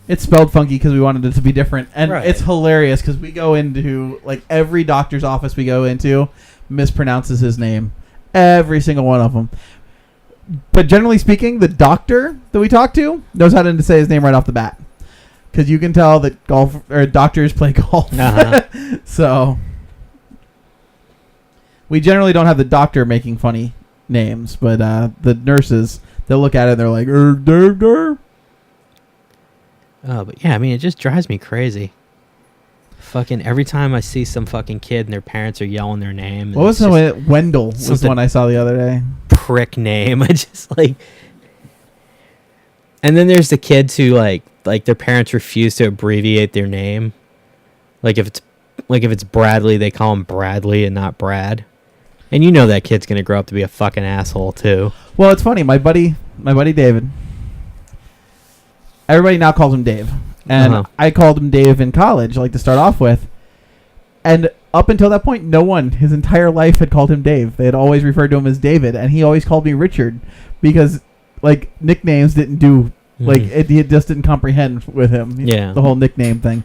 It's spelled funky because we wanted it to be different. And Right. it's hilarious because we go into, like, every doctor's office we go into mispronounces his name. Every single one of them. But generally speaking, the doctor that we talk to knows how to say his name right off the bat. Because you can tell that doctors play golf. Uh-huh. So we generally don't have the doctor making funny names, but the nurses, they'll look at it and they're like, Oh, but yeah, I mean, it just drives me crazy. Fucking every time I see some fucking kid and their parents are yelling their name. What was the one? Wendell was the one I saw the other day. Prick name. I just like. And then there's the kids who like their parents refuse to abbreviate their name. Like if it's Bradley, they call him Bradley and not Brad. And you know that kid's gonna grow up to be a fucking asshole too. Well, it's funny. My buddy David. Everybody now calls him Dave. And I called him Dave in college, like to start off with. And up until that point, no one his entire life had called him Dave. They had always referred to him as David, and he always called me Richard because, like, nicknames didn't do, like, it just didn't comprehend with him. Yeah. The whole nickname thing.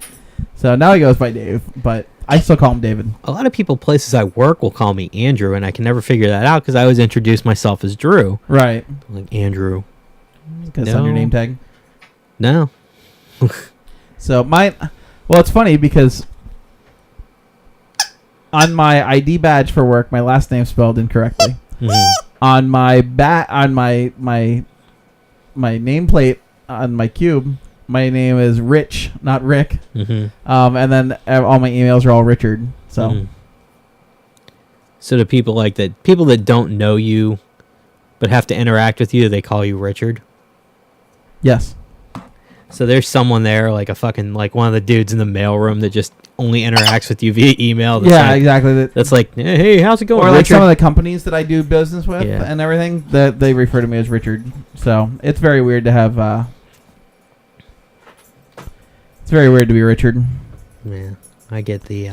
So now he goes by Dave, but I still call him David. A lot of people, places I work, will call me Andrew, and I can never figure that out because I always introduce myself as Drew. Right. Like Andrew. Because it's on your name tag? No. So my Well, it's funny because on my ID badge for work, my last name's spelled incorrectly. On my my nameplate on my cube, my name is Rich, not Rick. And then all my emails are all Richard. So, so the people like that, people that don't know you, but have to interact with you, they call you Richard. Yes. So there's someone there, like a fucking like one of the dudes in the mailroom that just only interacts with you via email. That's Yeah, like, exactly. That's like, hey, how's it going, Or Richard? like some of the companies that I do business with Yeah. and everything, that they refer to me as Richard. So it's very weird to have. It's very weird to be Richard. Yeah, I get the.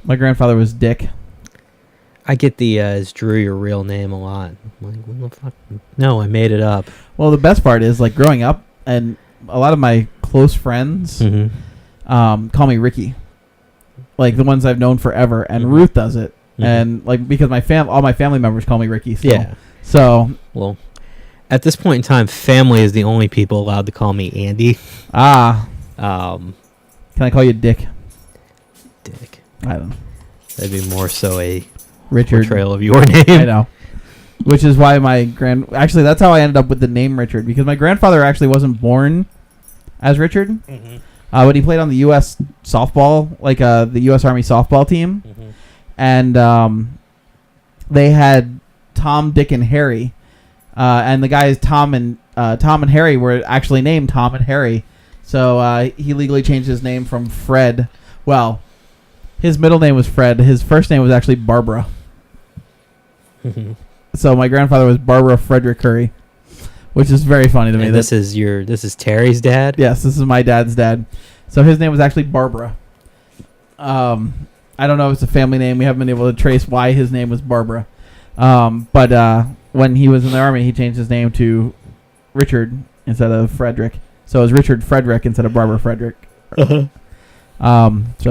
My grandfather was Dick. I get the is Drew your real name a lot. I'm like, what the fuck? No, I made it up. Well, the best part is like growing up, and a lot of my close friends call me Ricky. Like the ones I've known forever, and Ruth does it, and like because all my family members call me Ricky. Still. Yeah. So well, at this point in time, family is the only people allowed to call me Andy. Can I call you Dick? Dick. I don't know. That'd be more so a Richard portrayal of your name. I know. Which is why actually that's how I ended up with the name Richard, because my grandfather actually wasn't born as Richard. But he played on the U.S. softball, like the U.S. Army softball team. And they had Tom, Dick, and Harry. And the guys Tom and Harry were actually named Tom and Harry. So he legally changed his name from Fred. Well, his middle name was Fred. His first name was actually Barbara. So my grandfather was Barbara Frederick Curry, which is very funny to me. And this is Terry's dad? Yes, this is my dad's dad. So his name was actually Barbara. I don't know if it's a family name. We haven't been able to trace why his name was Barbara. But when he was in the Army, he changed his name to Richard instead of Frederick. So it was Richard Frederick instead of Barbara Frederick. So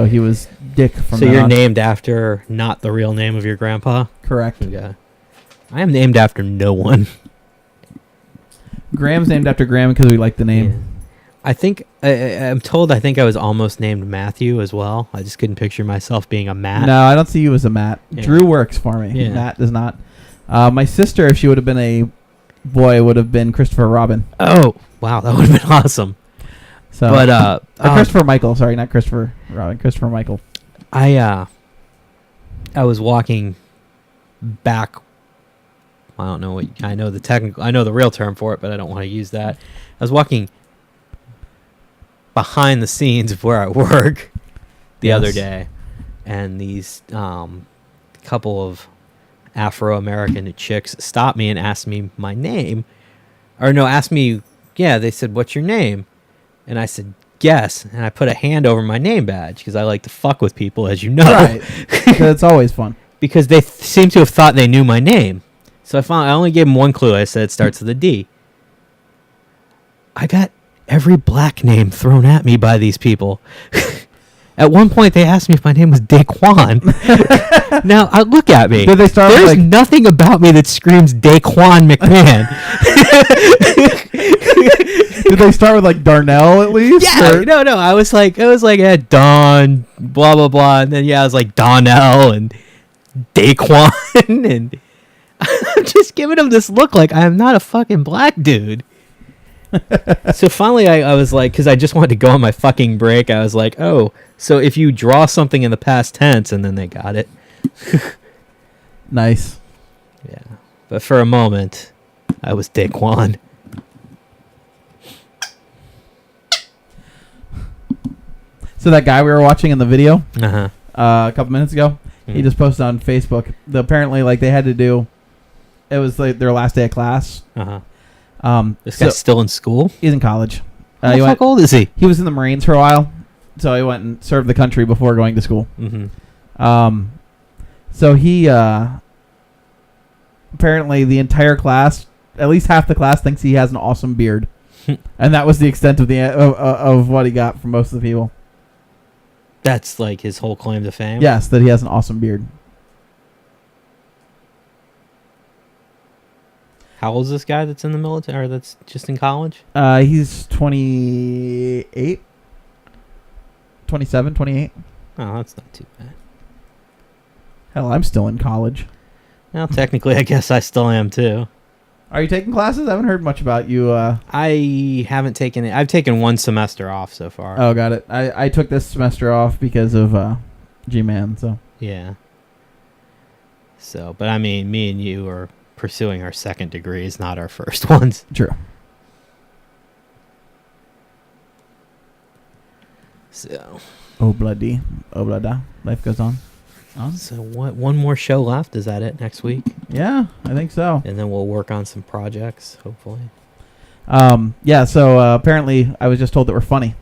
he was Dick from So then you're on. named after not the real name of your grandpa? Correct. Okay. I am named after no one. Graham's named after Graham because we like the name. I think I'm told I was almost named Matthew as well. I just couldn't picture myself being a Matt. No, I don't see you as a Matt. Yeah. Drew works for me. Yeah. Matt does not. My sister, if she would have been a boy, would have been Christopher Robin. Oh, wow, that would have been awesome. So, But Christopher Michael. Sorry, not Christopher Robin. Christopher Michael. I was walking back. I don't know what I know the real term for it, but I don't want to use that. I was walking behind the scenes of where I work the other day, and these couple of Afro-American chicks stopped me and asked me my name, they said, "What's your name?" And I said, "Guess," and I put a hand over my name badge because I like to fuck with people, as you know. Right. It's always fun. Because they seem to have thought they knew my name. So I only gave them one clue. I said it starts with a D. I got every black name thrown at me by these people. At one point, they asked me if my name was Daquan. Now, look at me. Did they start with, There's like- nothing about me that screams Daquan McMahon. Did they start with like Darnell at least? Yeah, or- no. I was like, Don, blah blah blah, and then I was like Donnell and Daquan, and I'm just giving him this look like I am not a fucking black dude. So finally, I was like, because I just wanted to go on my fucking break. I was like, oh, so if you draw something in the past tense, and then they got it. Nice. Yeah, but for a moment, I was Daquan. So that guy we were watching in the video Uh-huh. a couple minutes ago, he just posted on Facebook. Apparently, like they had to do, it was like their last day of class. This guy's still in school? He's in college. How the fuck old is he? He was in the Marines for a while, so he went and served the country before going to school. So he apparently the entire class, at least half the class, thinks he has an awesome beard, and that was the extent of of what he got from most of the people. That's like his whole claim to fame? Yes, that he has an awesome beard. How old is this guy that's in the military, or that's just in college? He's 28. 27, 28. Oh, that's not too bad. Hell, I'm still in college. Well, technically, I guess I still am too. Are you taking classes? I haven't heard much about you. I haven't taken it. I've taken one semester off so far. Oh, got it. I took this semester off because of G-Man, so. Yeah. So, but I mean, me and you are pursuing our second degrees, not our first ones. True. So. Obladi. Oblada. Life goes on. So what? One more show left. Is that it next week? Yeah, I think so. And then we'll work on some projects, hopefully. Yeah. So apparently, I was just told that we're funny.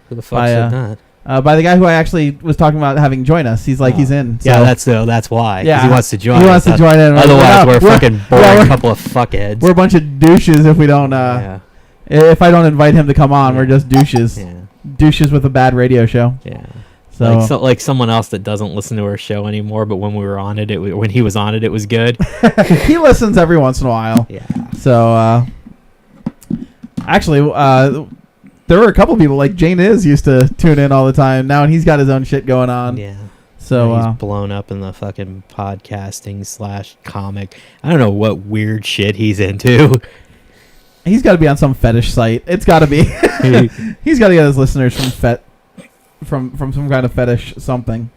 Who the fuck said that? By the guy who I actually was talking about having join us. He's like, he's in. So. Yeah, that's why. 'Cause Yeah, he wants to join. He wants to join in. Otherwise, we're a fucking boring we're- couple of fuckheads. We're a bunch of douches if we don't. If I don't invite him to come on, we're just douches. Yeah. Douches with a bad radio show. Yeah. So, Like someone else that doesn't listen to our show anymore, but when we were on it, when he was on it, it was good. he listens every once in a while. Yeah. So actually, there were a couple people like Jane used to tune in all the time. Now he's got his own shit going on. Yeah. So he's blown up in the fucking podcasting / comic. I don't know what weird shit he's into. He's got to be on some fetish site. It's got to be. He's got to get his listeners from some kind of fetish something.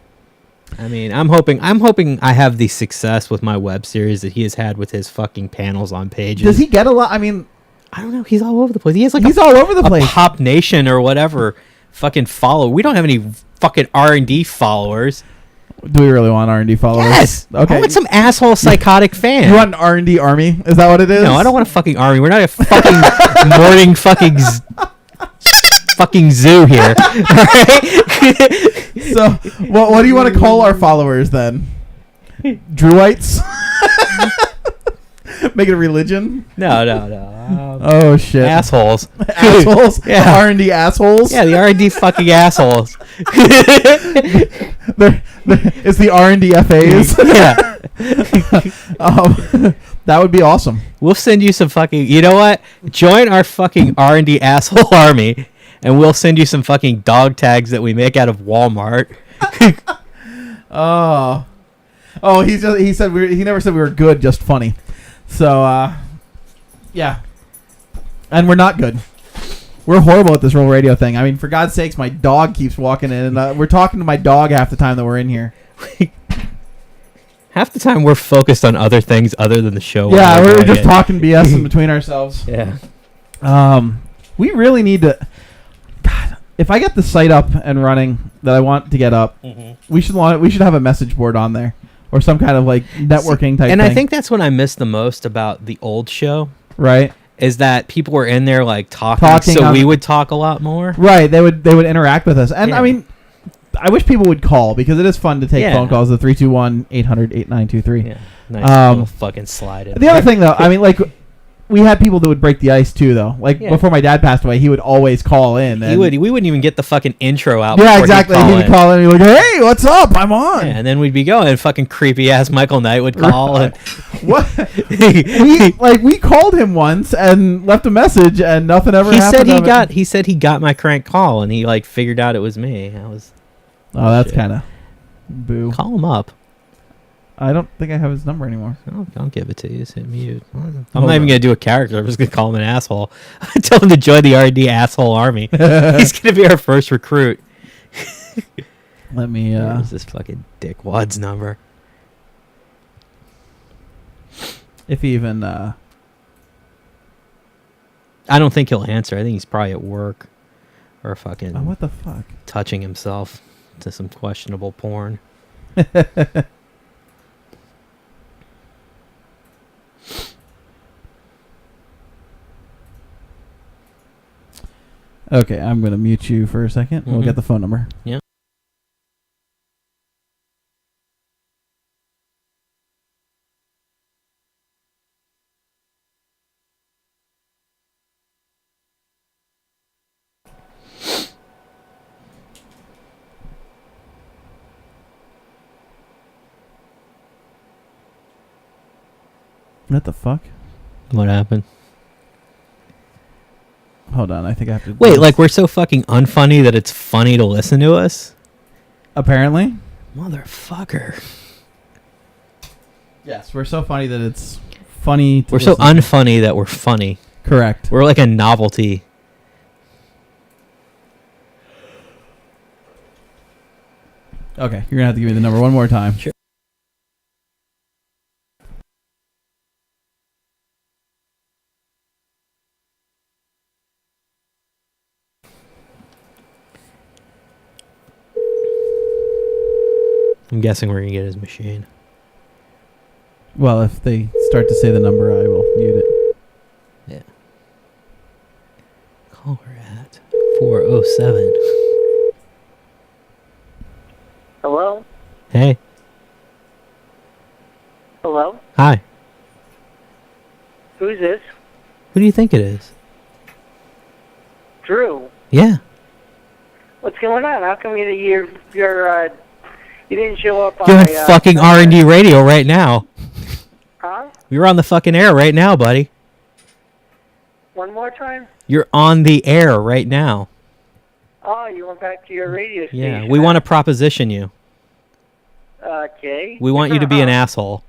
I mean, I'm hoping I have the success with my web series that he has had with his fucking panels on pages. Does he get a lot? I mean, I don't know. He's all over the place. He has he's all over the place. Pop Nation or whatever fucking follow. We don't have any fucking R&D followers. Do we really want R&D followers? Yes. Okay. I want some asshole psychotic fan. You want an R&D army? Is that what it is? No, I don't want a fucking army. We're not a fucking morning fucking fucking zoo here. So, what do you want to call our followers then? Druites? Make it a religion? No. Oh shit! Assholes. Assholes. Yeah. R&D assholes. Yeah, the R&D fucking assholes. It's the R&D FAs. Yeah. That would be awesome. We'll send you some fucking. You know what? Join our fucking R&D asshole army, and we'll send you some fucking dog tags that we make out of Walmart. Oh, he said he never said we were good, just funny. So, yeah. And we're not good. We're horrible at this Roll Radio thing. I mean, for God's sakes, my dog keeps walking in, and we're talking to my dog half the time that we're in here. Half the time we're focused on other things other than the show. Yeah, we're just talking BS in between ourselves. Yeah. We really need to... God, if I get the site up and running that I want to get up, we should have a message board on there. Or some kind of like networking type and thing. I think that's what I miss the most about the old show. Right. Is that people were in there like talking so we would talk a lot more. Right. They would interact with us. And I mean, I wish people would call because it is fun to take phone calls. The 321-800-8923. Yeah. Nice little fucking slide in. The other thing though, I mean, like we had people that would break the ice too, though. Like before my dad passed away, he would always call in. And we wouldn't even get the fucking intro out. Yeah, exactly. He would call in and be like, "Hey, what's up? I'm on." Yeah, and then we'd be going. And fucking creepy ass Michael Knight would call. Right. What? we called him once and left a message, and nothing ever happened. He said he got my crank call, and he like figured out it was me. I was. Oh, that's kind of boo. Call him up. I don't think I have his number anymore. I'll give it to you. Just hit mute. I'm not even gonna do a character. I'm just gonna call him an asshole. Tell him to join the R&D asshole army. He's gonna be our first recruit. Let me. Where's this fucking dickwad's number? If he even. I don't think he'll answer. I think he's probably at work, or fucking. Oh, what the fuck? Touching himself to some questionable porn. Okay, I'm going to mute you for a second. We'll get the phone number. Yeah. What the fuck? What happened? Hold Hold on, I think I have to. Wait, like we're so fucking unfunny that it's funny to listen to us? Apparently. Motherfucker. Yes, we're so funny that it's funny. We're so unfunny that we're funny. Correct. We're like a novelty. Okay, you're gonna have to give me the number one more time. Sure. I'm guessing we're gonna get his machine. Well, if they start to say the number, I will mute it. Yeah. Call her at 407. Hello? Hey. Hello? Hi. Who's this? Who do you think it is? Drew. Yeah. What's going on? How come you didn't show up on You're on my, fucking R&D radio right now. Huh? You're on the fucking air right now, buddy. One more time? You're on the air right now. Oh, you went back to your radio station. Yeah, we want to proposition you. Okay. We want you to be an asshole.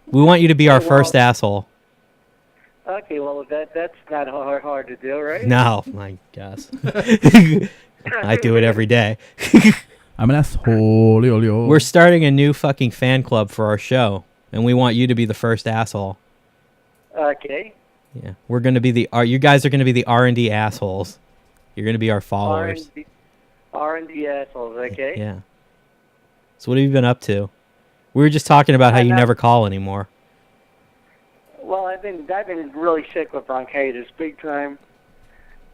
We want you to be our first asshole. Okay, well, that's not hard to do, right? No, I guess. I do it every day. I'm an asshole. We're starting a new fucking fan club for our show, and we want you to be the first asshole. Okay. Yeah, we're gonna be you guys are gonna be the R&D assholes. You're gonna be our followers. R&D assholes, okay? Yeah. So what have you been up to? We were just talking about how you never call anymore. Well, I've been really sick with bronchitis, big time.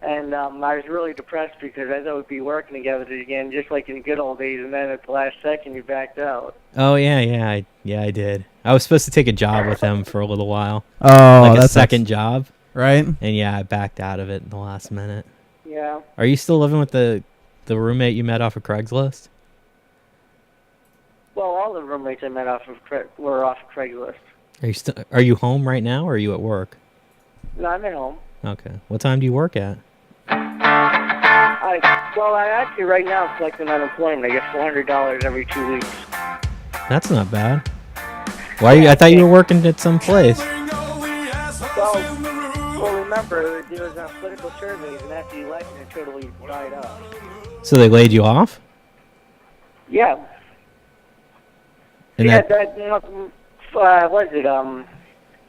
And I was really depressed because I thought we'd be working together again, just like in the good old days, and then at the last second you backed out. Oh yeah, I did. I was supposed to take a job with him for a little while. Oh, like a that's second job, right? And yeah, I backed out of it in the last minute. Yeah. Are you still living with the roommate you met off of Craigslist? Well, all the roommates I met were off of Craigslist. Are you home right now, or are you at work? No, I'm at home. Okay. What time do you work at? I actually right now collecting unemployment. I get $400 every 2 weeks. That's not bad. Why? I thought you were working at some place. Well, remember, there was political surveys, and after the election, it totally died up. So they laid you off? Yeah. And yeah, that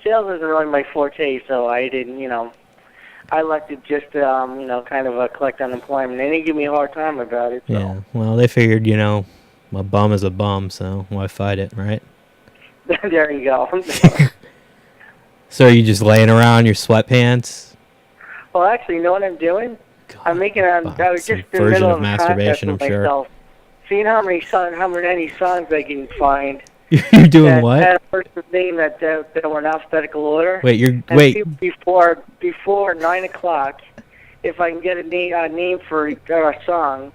sales isn't really my forte, so I didn't, I elected just to, kind of collect unemployment. They didn't give me a hard time about it. So. Yeah, well, they figured, a bum is a bum, so why fight it, right? There you go. So are you just laying around in your sweatpants? Well, actually, you know what I'm doing? I'm making I was just in the version middle of of masturbation, I'm sure. myself, seeing how many songs I can find. You're doing what? That person's name that were in alphabetical order. Wait, And before 9 o'clock, if I can get a name for a song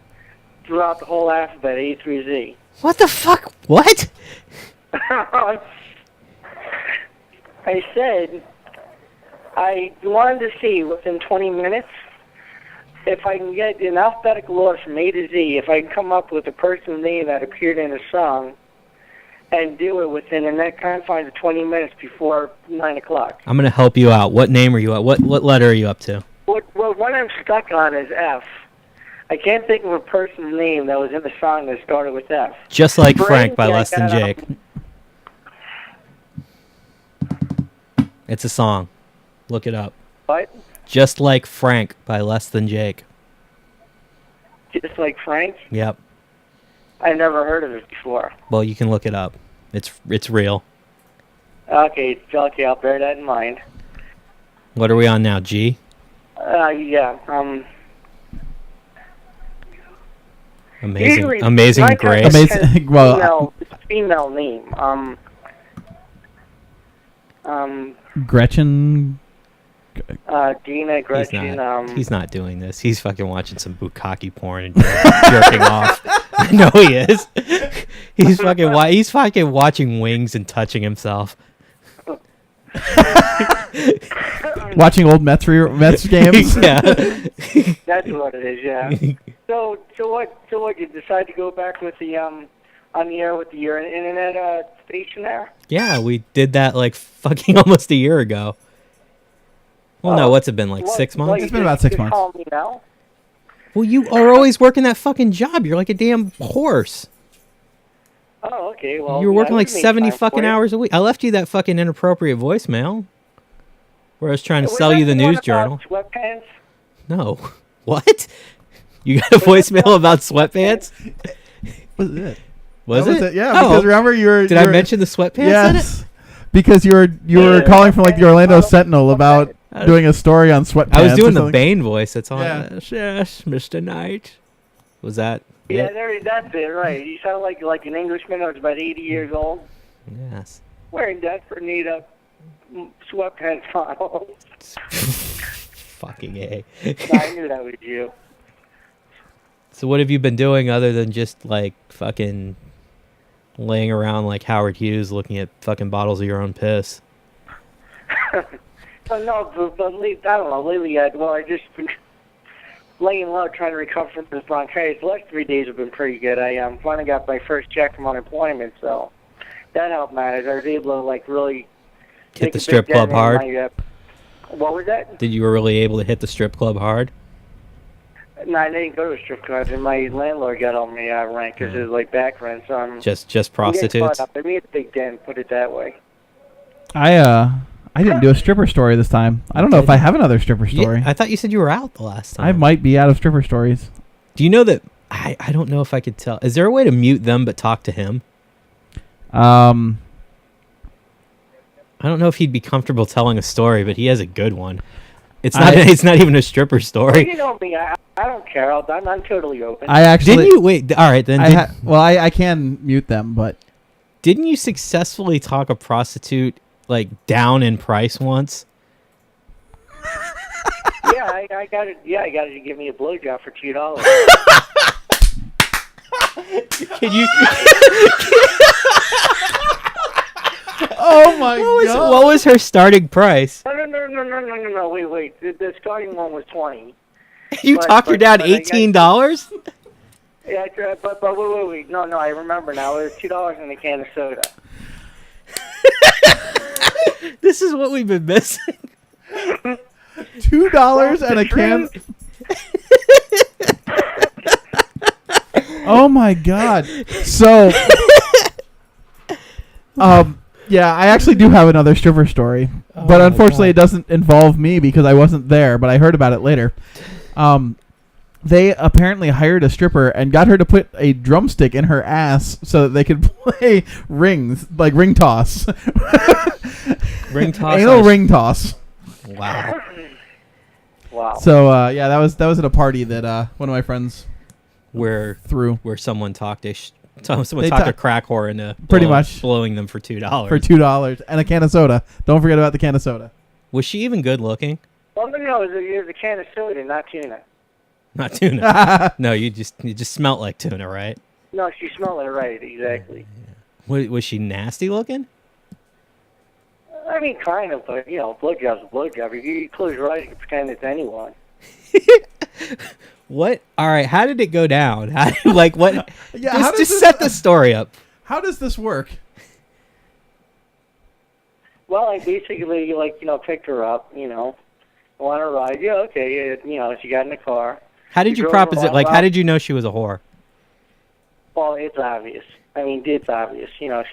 throughout the whole alphabet, A through Z. What the fuck? What? I said I wanted to see within 20 minutes if I can get in alphabetical order from A to Z, if I can come up with a person's name that appeared in a song and do it within the next confines of 20 minutes before 9 o'clock. I'm going to help you out. What name are you at? What letter are you up to? What I'm stuck on is F. I can't think of a person's name that was in the song that started with F. Just Like Frank by Less Than Jake. It's a song. Look it up. What? Just Like Frank by Less Than Jake. Just Like Frank? Yep. I never heard of it before. Well, you can look it up. It's real. Okay, I'll bear that in mind. What are we on now, G? Yeah, Amazing Grace. Female name. Gretchen. Dina, Gretchen. He's not doing this. He's fucking watching some bukkake porn and jerking off. I know he is. He's fucking watching Wings and touching himself. Watching old Mets games. Yeah. That's what it is. Yeah. So what? You decide to go back with the on the air with your internet station there? Yeah, we did that like fucking almost a year ago. Well, no, what's it been, like 6 months? It's been about 6 months. Call me now. Well, you are always working that fucking job. You're like a damn horse. Oh, okay. Well, You were working yeah, like we can make 70 time fucking for you. hours a week. I left you that fucking inappropriate voicemail where I was trying to Was sell that you the one news about journal. Sweatpants? No. What? You got a voicemail about sweatpants? Was it? Was That it? Yeah, Oh. because remember you were. Did I mention the sweatpants in it? Yes. Because you were calling from like the Orlando Sentinel about doing a story on sweatpants. I was doing or the something. Bane voice. That's on. Yeah. Yes, Mr. Knight. Was that? Yeah, it? that's it, right. You sound like an Englishman who's about 80 years old, Yes. wearing desperate need of sweatpants models. Fucking A. I knew that was you. So what have you been doing other than just like fucking laying around like Howard Hughes looking at fucking bottles of your own piss? But no, but I don't know. Lately, I just been laying low trying to recover from this bronchitis. The last 3 days have been pretty good. I finally got my first check from unemployment, so that helped matters. I was able to like really Hit take the a strip big club dent in hard? my, what was that? Did you were really able to hit the strip club hard? No, I didn't go to a strip club, and my landlord got on me rent because it was like back rent. So I'm Just I'm getting prostitutes? caught up. I made a big dent, put it that way. I didn't do a stripper story this time. I don't know if I have another stripper story. I thought you said you were out the last time. I might be out of stripper stories. Do you know that? I don't know if I could tell. Is there a way to mute them but talk to him? I don't know if he'd be comfortable telling a story, but he has a good one. It's not. It's not even a stripper Well, story. you know me. I don't care. I'm totally open. I actually Didn't you wait? All right, then. I can mute them, but Didn't you successfully talk a prostitute like down in price once? Yeah, I got it. Yeah, I got it to give me a blowjob for $2. Can you? Oh my god! What was her starting price? No. Wait. The starting one was 20. You talked her down $18? Yeah, but wait. No. I remember now. It was $2 in a can of soda. This is what we've been missing. $2 and a can. Oh my god! So, yeah, I actually do have another stripper story, but unfortunately, it doesn't involve me because I wasn't there. But I heard about it later. They apparently hired a stripper and got her to put a drumstick in her ass so that they could play rings, like ring toss. Ring toss. Anal ring toss. Wow. Wow. So yeah, that was at a party that one of my friends where someone talked someone They talked ta- a crack whore into pretty much blowing them for $2. for $2 and a can of soda. Don't forget about the can of soda. Was she even good looking? Well, no, it was a can of soda, not tuna. Not tuna. No, you just smelt like tuna, right? No, she smelled it right, exactly. Was she nasty looking? I mean, kind of, but, blowjob's a blowjob. If you close your eyes, you can pretend it's anyone. What? All right, how did it go down? Like what? Yeah, how does just this- set the story up. How does this work? Well, I basically, picked her up, want to ride. Yeah, okay, she got in the car. How did you drove her proposition? a Like, how while. did you know she was a whore? Well, it's obvious. I mean, it's obvious. She was,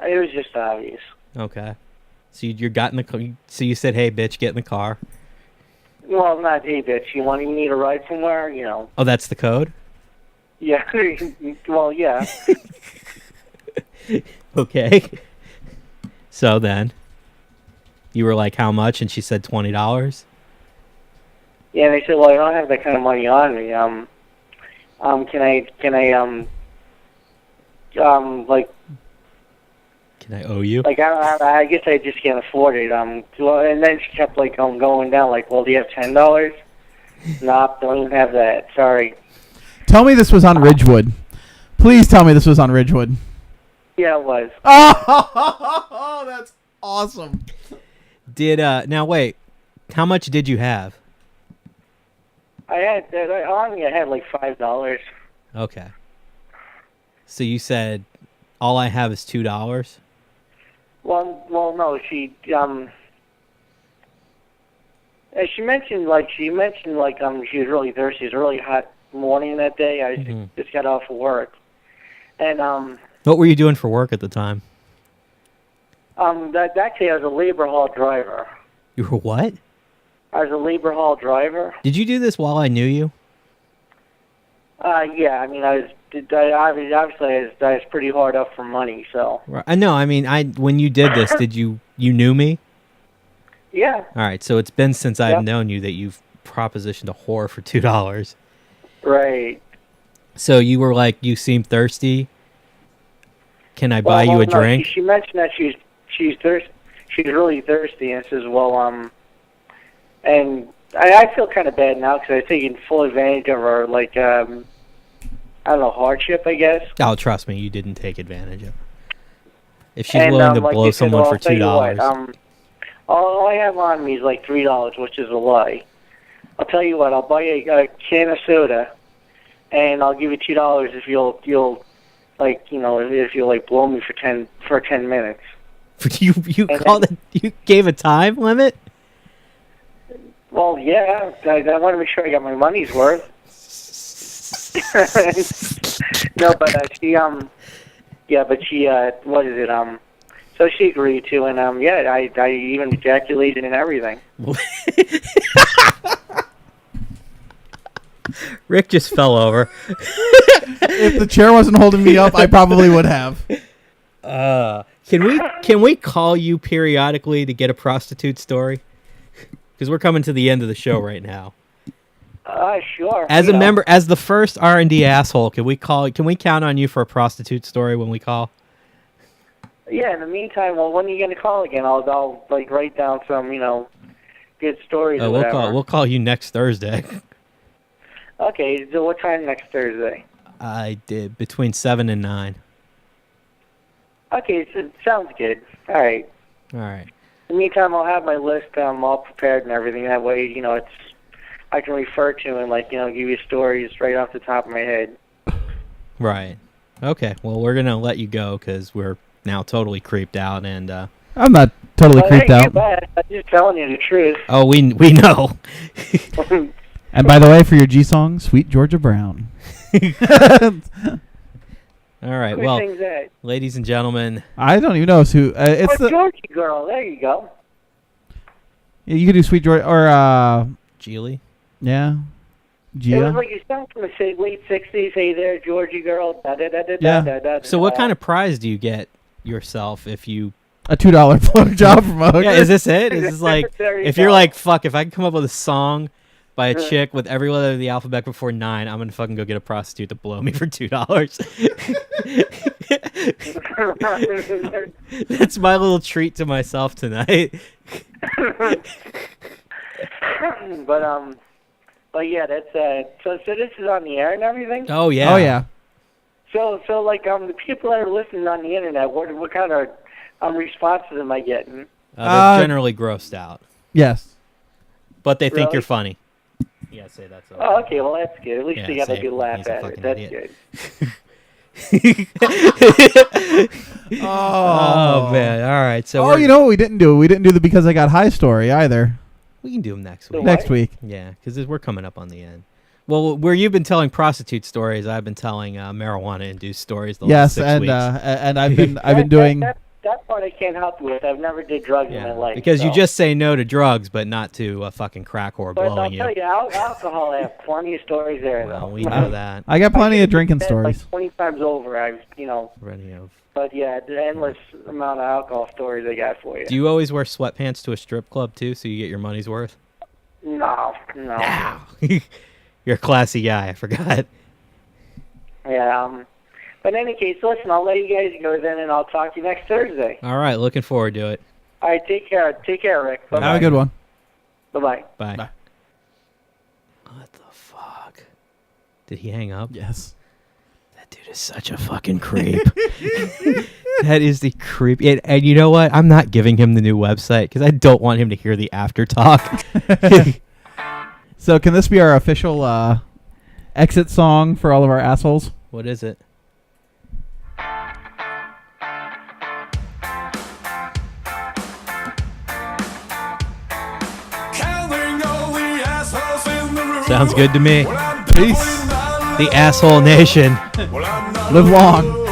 it was just obvious. Okay. So you got in the car. So you said, "Hey, bitch, get in the car." Well, not, hey, bitch, you need a ride somewhere, Oh, that's the code. Yeah, well, yeah. Okay. So then, you were like, "How much?" And she said $20. Yeah, they said, well, I don't have that kind of money on me. Can I owe you? I guess I just can't afford it. And then she kept going down. Well, do you have $10? Nope, don't even have that. Sorry. Tell me this was on Ridgewood. Please tell me this was on Ridgewood. Yeah, it was. Oh, that's awesome. Did now wait? How much did you have? I had like $5. Okay. So you said all I have is $2. Well, no. She mentioned she was really thirsty. It was a really hot morning that day. I just got off of work, and What were you doing for work at the time? actually I was a labor hall driver. You were what? I was a labor hall driver. Did you do this while I knew you? Yeah. I mean, obviously I was pretty hard up for money, so. Right. I know. I mean, when you did this, did you knew me? Yeah. All right. So it's been since I've Yep. known you that you've propositioned a whore for $2. Right. So you were like, you seem thirsty. Can I buy you a no, drink? She mentioned that she's she's really thirsty, and says, well, and I feel kind of bad now because I was taking full advantage of her, like, I don't know, hardship, I guess. Oh, trust me, you didn't take advantage of her. If she's And, willing to like blow you said, someone well, for I'll tell you $2. what, all I have on me is like $3, which is a lie. I'll tell you what, I'll buy you a can of soda, and I'll give you $2 if you'll like, you know, if you'll like blow me for 10 minutes. You called it? You gave a time limit? Well, yeah, I want to make sure I got my money's worth. No, but she what is it? So she agreed to, and yeah, I even ejaculated and everything. Rick just fell over. If the chair wasn't holding me up, I probably would have. Can we call you periodically to get a prostitute story? Because we're coming to the end of the show right now. Sure. As a member, as the first R&D asshole, can we count on you for a prostitute story when we call? Yeah. In the meantime, well, when are you gonna call again? I'll like write down some, you know, good stories. Or whatever. We'll call you next Thursday. Okay. So what time next Thursday? I did between 7 and 9. Okay. So sounds good. All right. All right. In the meantime, I'll have my list all prepared and everything. That way, you know, I can refer to and, like, you know, give you stories right off the top of my head. Right. Okay. Well, we're gonna let you go because we're now totally creeped out, and I'm not totally creeped Hey, out. you bet. I'm just telling you the truth. oh, we know. And by the way, for your G song, Sweet Georgia Brown. All right. Who Well, sings that? ladies and gentlemen, I don't even know who. It's the. Georgie Girl. There you go. Yeah, you could do Sweet Georgia or Geely. Yeah, It Gia. was like a song from the late 60s. Hey there, Georgie Girl. Da, da, da, da, Yeah. da, da, da, So, what da. kind of prize do you get yourself if you? A $2 blowjob from a hooker. Yeah, is this it? Is this like There you if you're go. like fuck? If I can come up with a song by a chick with every letter of the alphabet before 9, I'm gonna fucking go get a prostitute to blow me for $2. That's my little treat to myself tonight. But yeah, that's so this is on the air and everything. Oh yeah. Oh yeah. So like the people that are listening on the internet, what kind of responses am I getting? They're generally grossed out, Yes. but they think Really? you're funny. Yeah, say that's okay. Oh, okay, well that's good. At least Yeah, they got a say good laugh he's a at it. fucking That's idiot. good. Oh man! All right, so Oh, you know what we didn't do? We didn't do the Because I Got High story either. we can do them next week. Next week. Yeah, because we're coming up on the end. Well, where you've been telling prostitute stories, I've been telling marijuana-induced stories the last Yes, 6 and weeks. and I've been doing. That part I can't help you with. I've never did drugs in my life. because you so. just say no to drugs, but not to a fucking crack whore But I'll blowing you. tell you, alcohol. I have plenty of stories there, though. Well, we know that. I got plenty of drinking Said, stories. Like 20 times over, I've Plenty of. But yeah, the endless amount of alcohol stories I got for you. Do you always wear sweatpants to a strip club too, so you get your money's worth? No. You're a classy guy. I forgot. Yeah. But in any case, listen, I'll let you guys go then, and I'll talk to you next Thursday. All right, looking forward to it. All right, take care. Take care, Rick. Bye-bye. Have a good one. Bye-bye. Bye. What the fuck? Did he hang up? Yes. That dude is such a fucking creep. That is the creep. And you know what? I'm not giving him the new website because I don't want him to hear the after talk. So can this be our official exit song for all of our assholes? What is it? Sounds good to me. Peace. The Asshole Nation. Live long.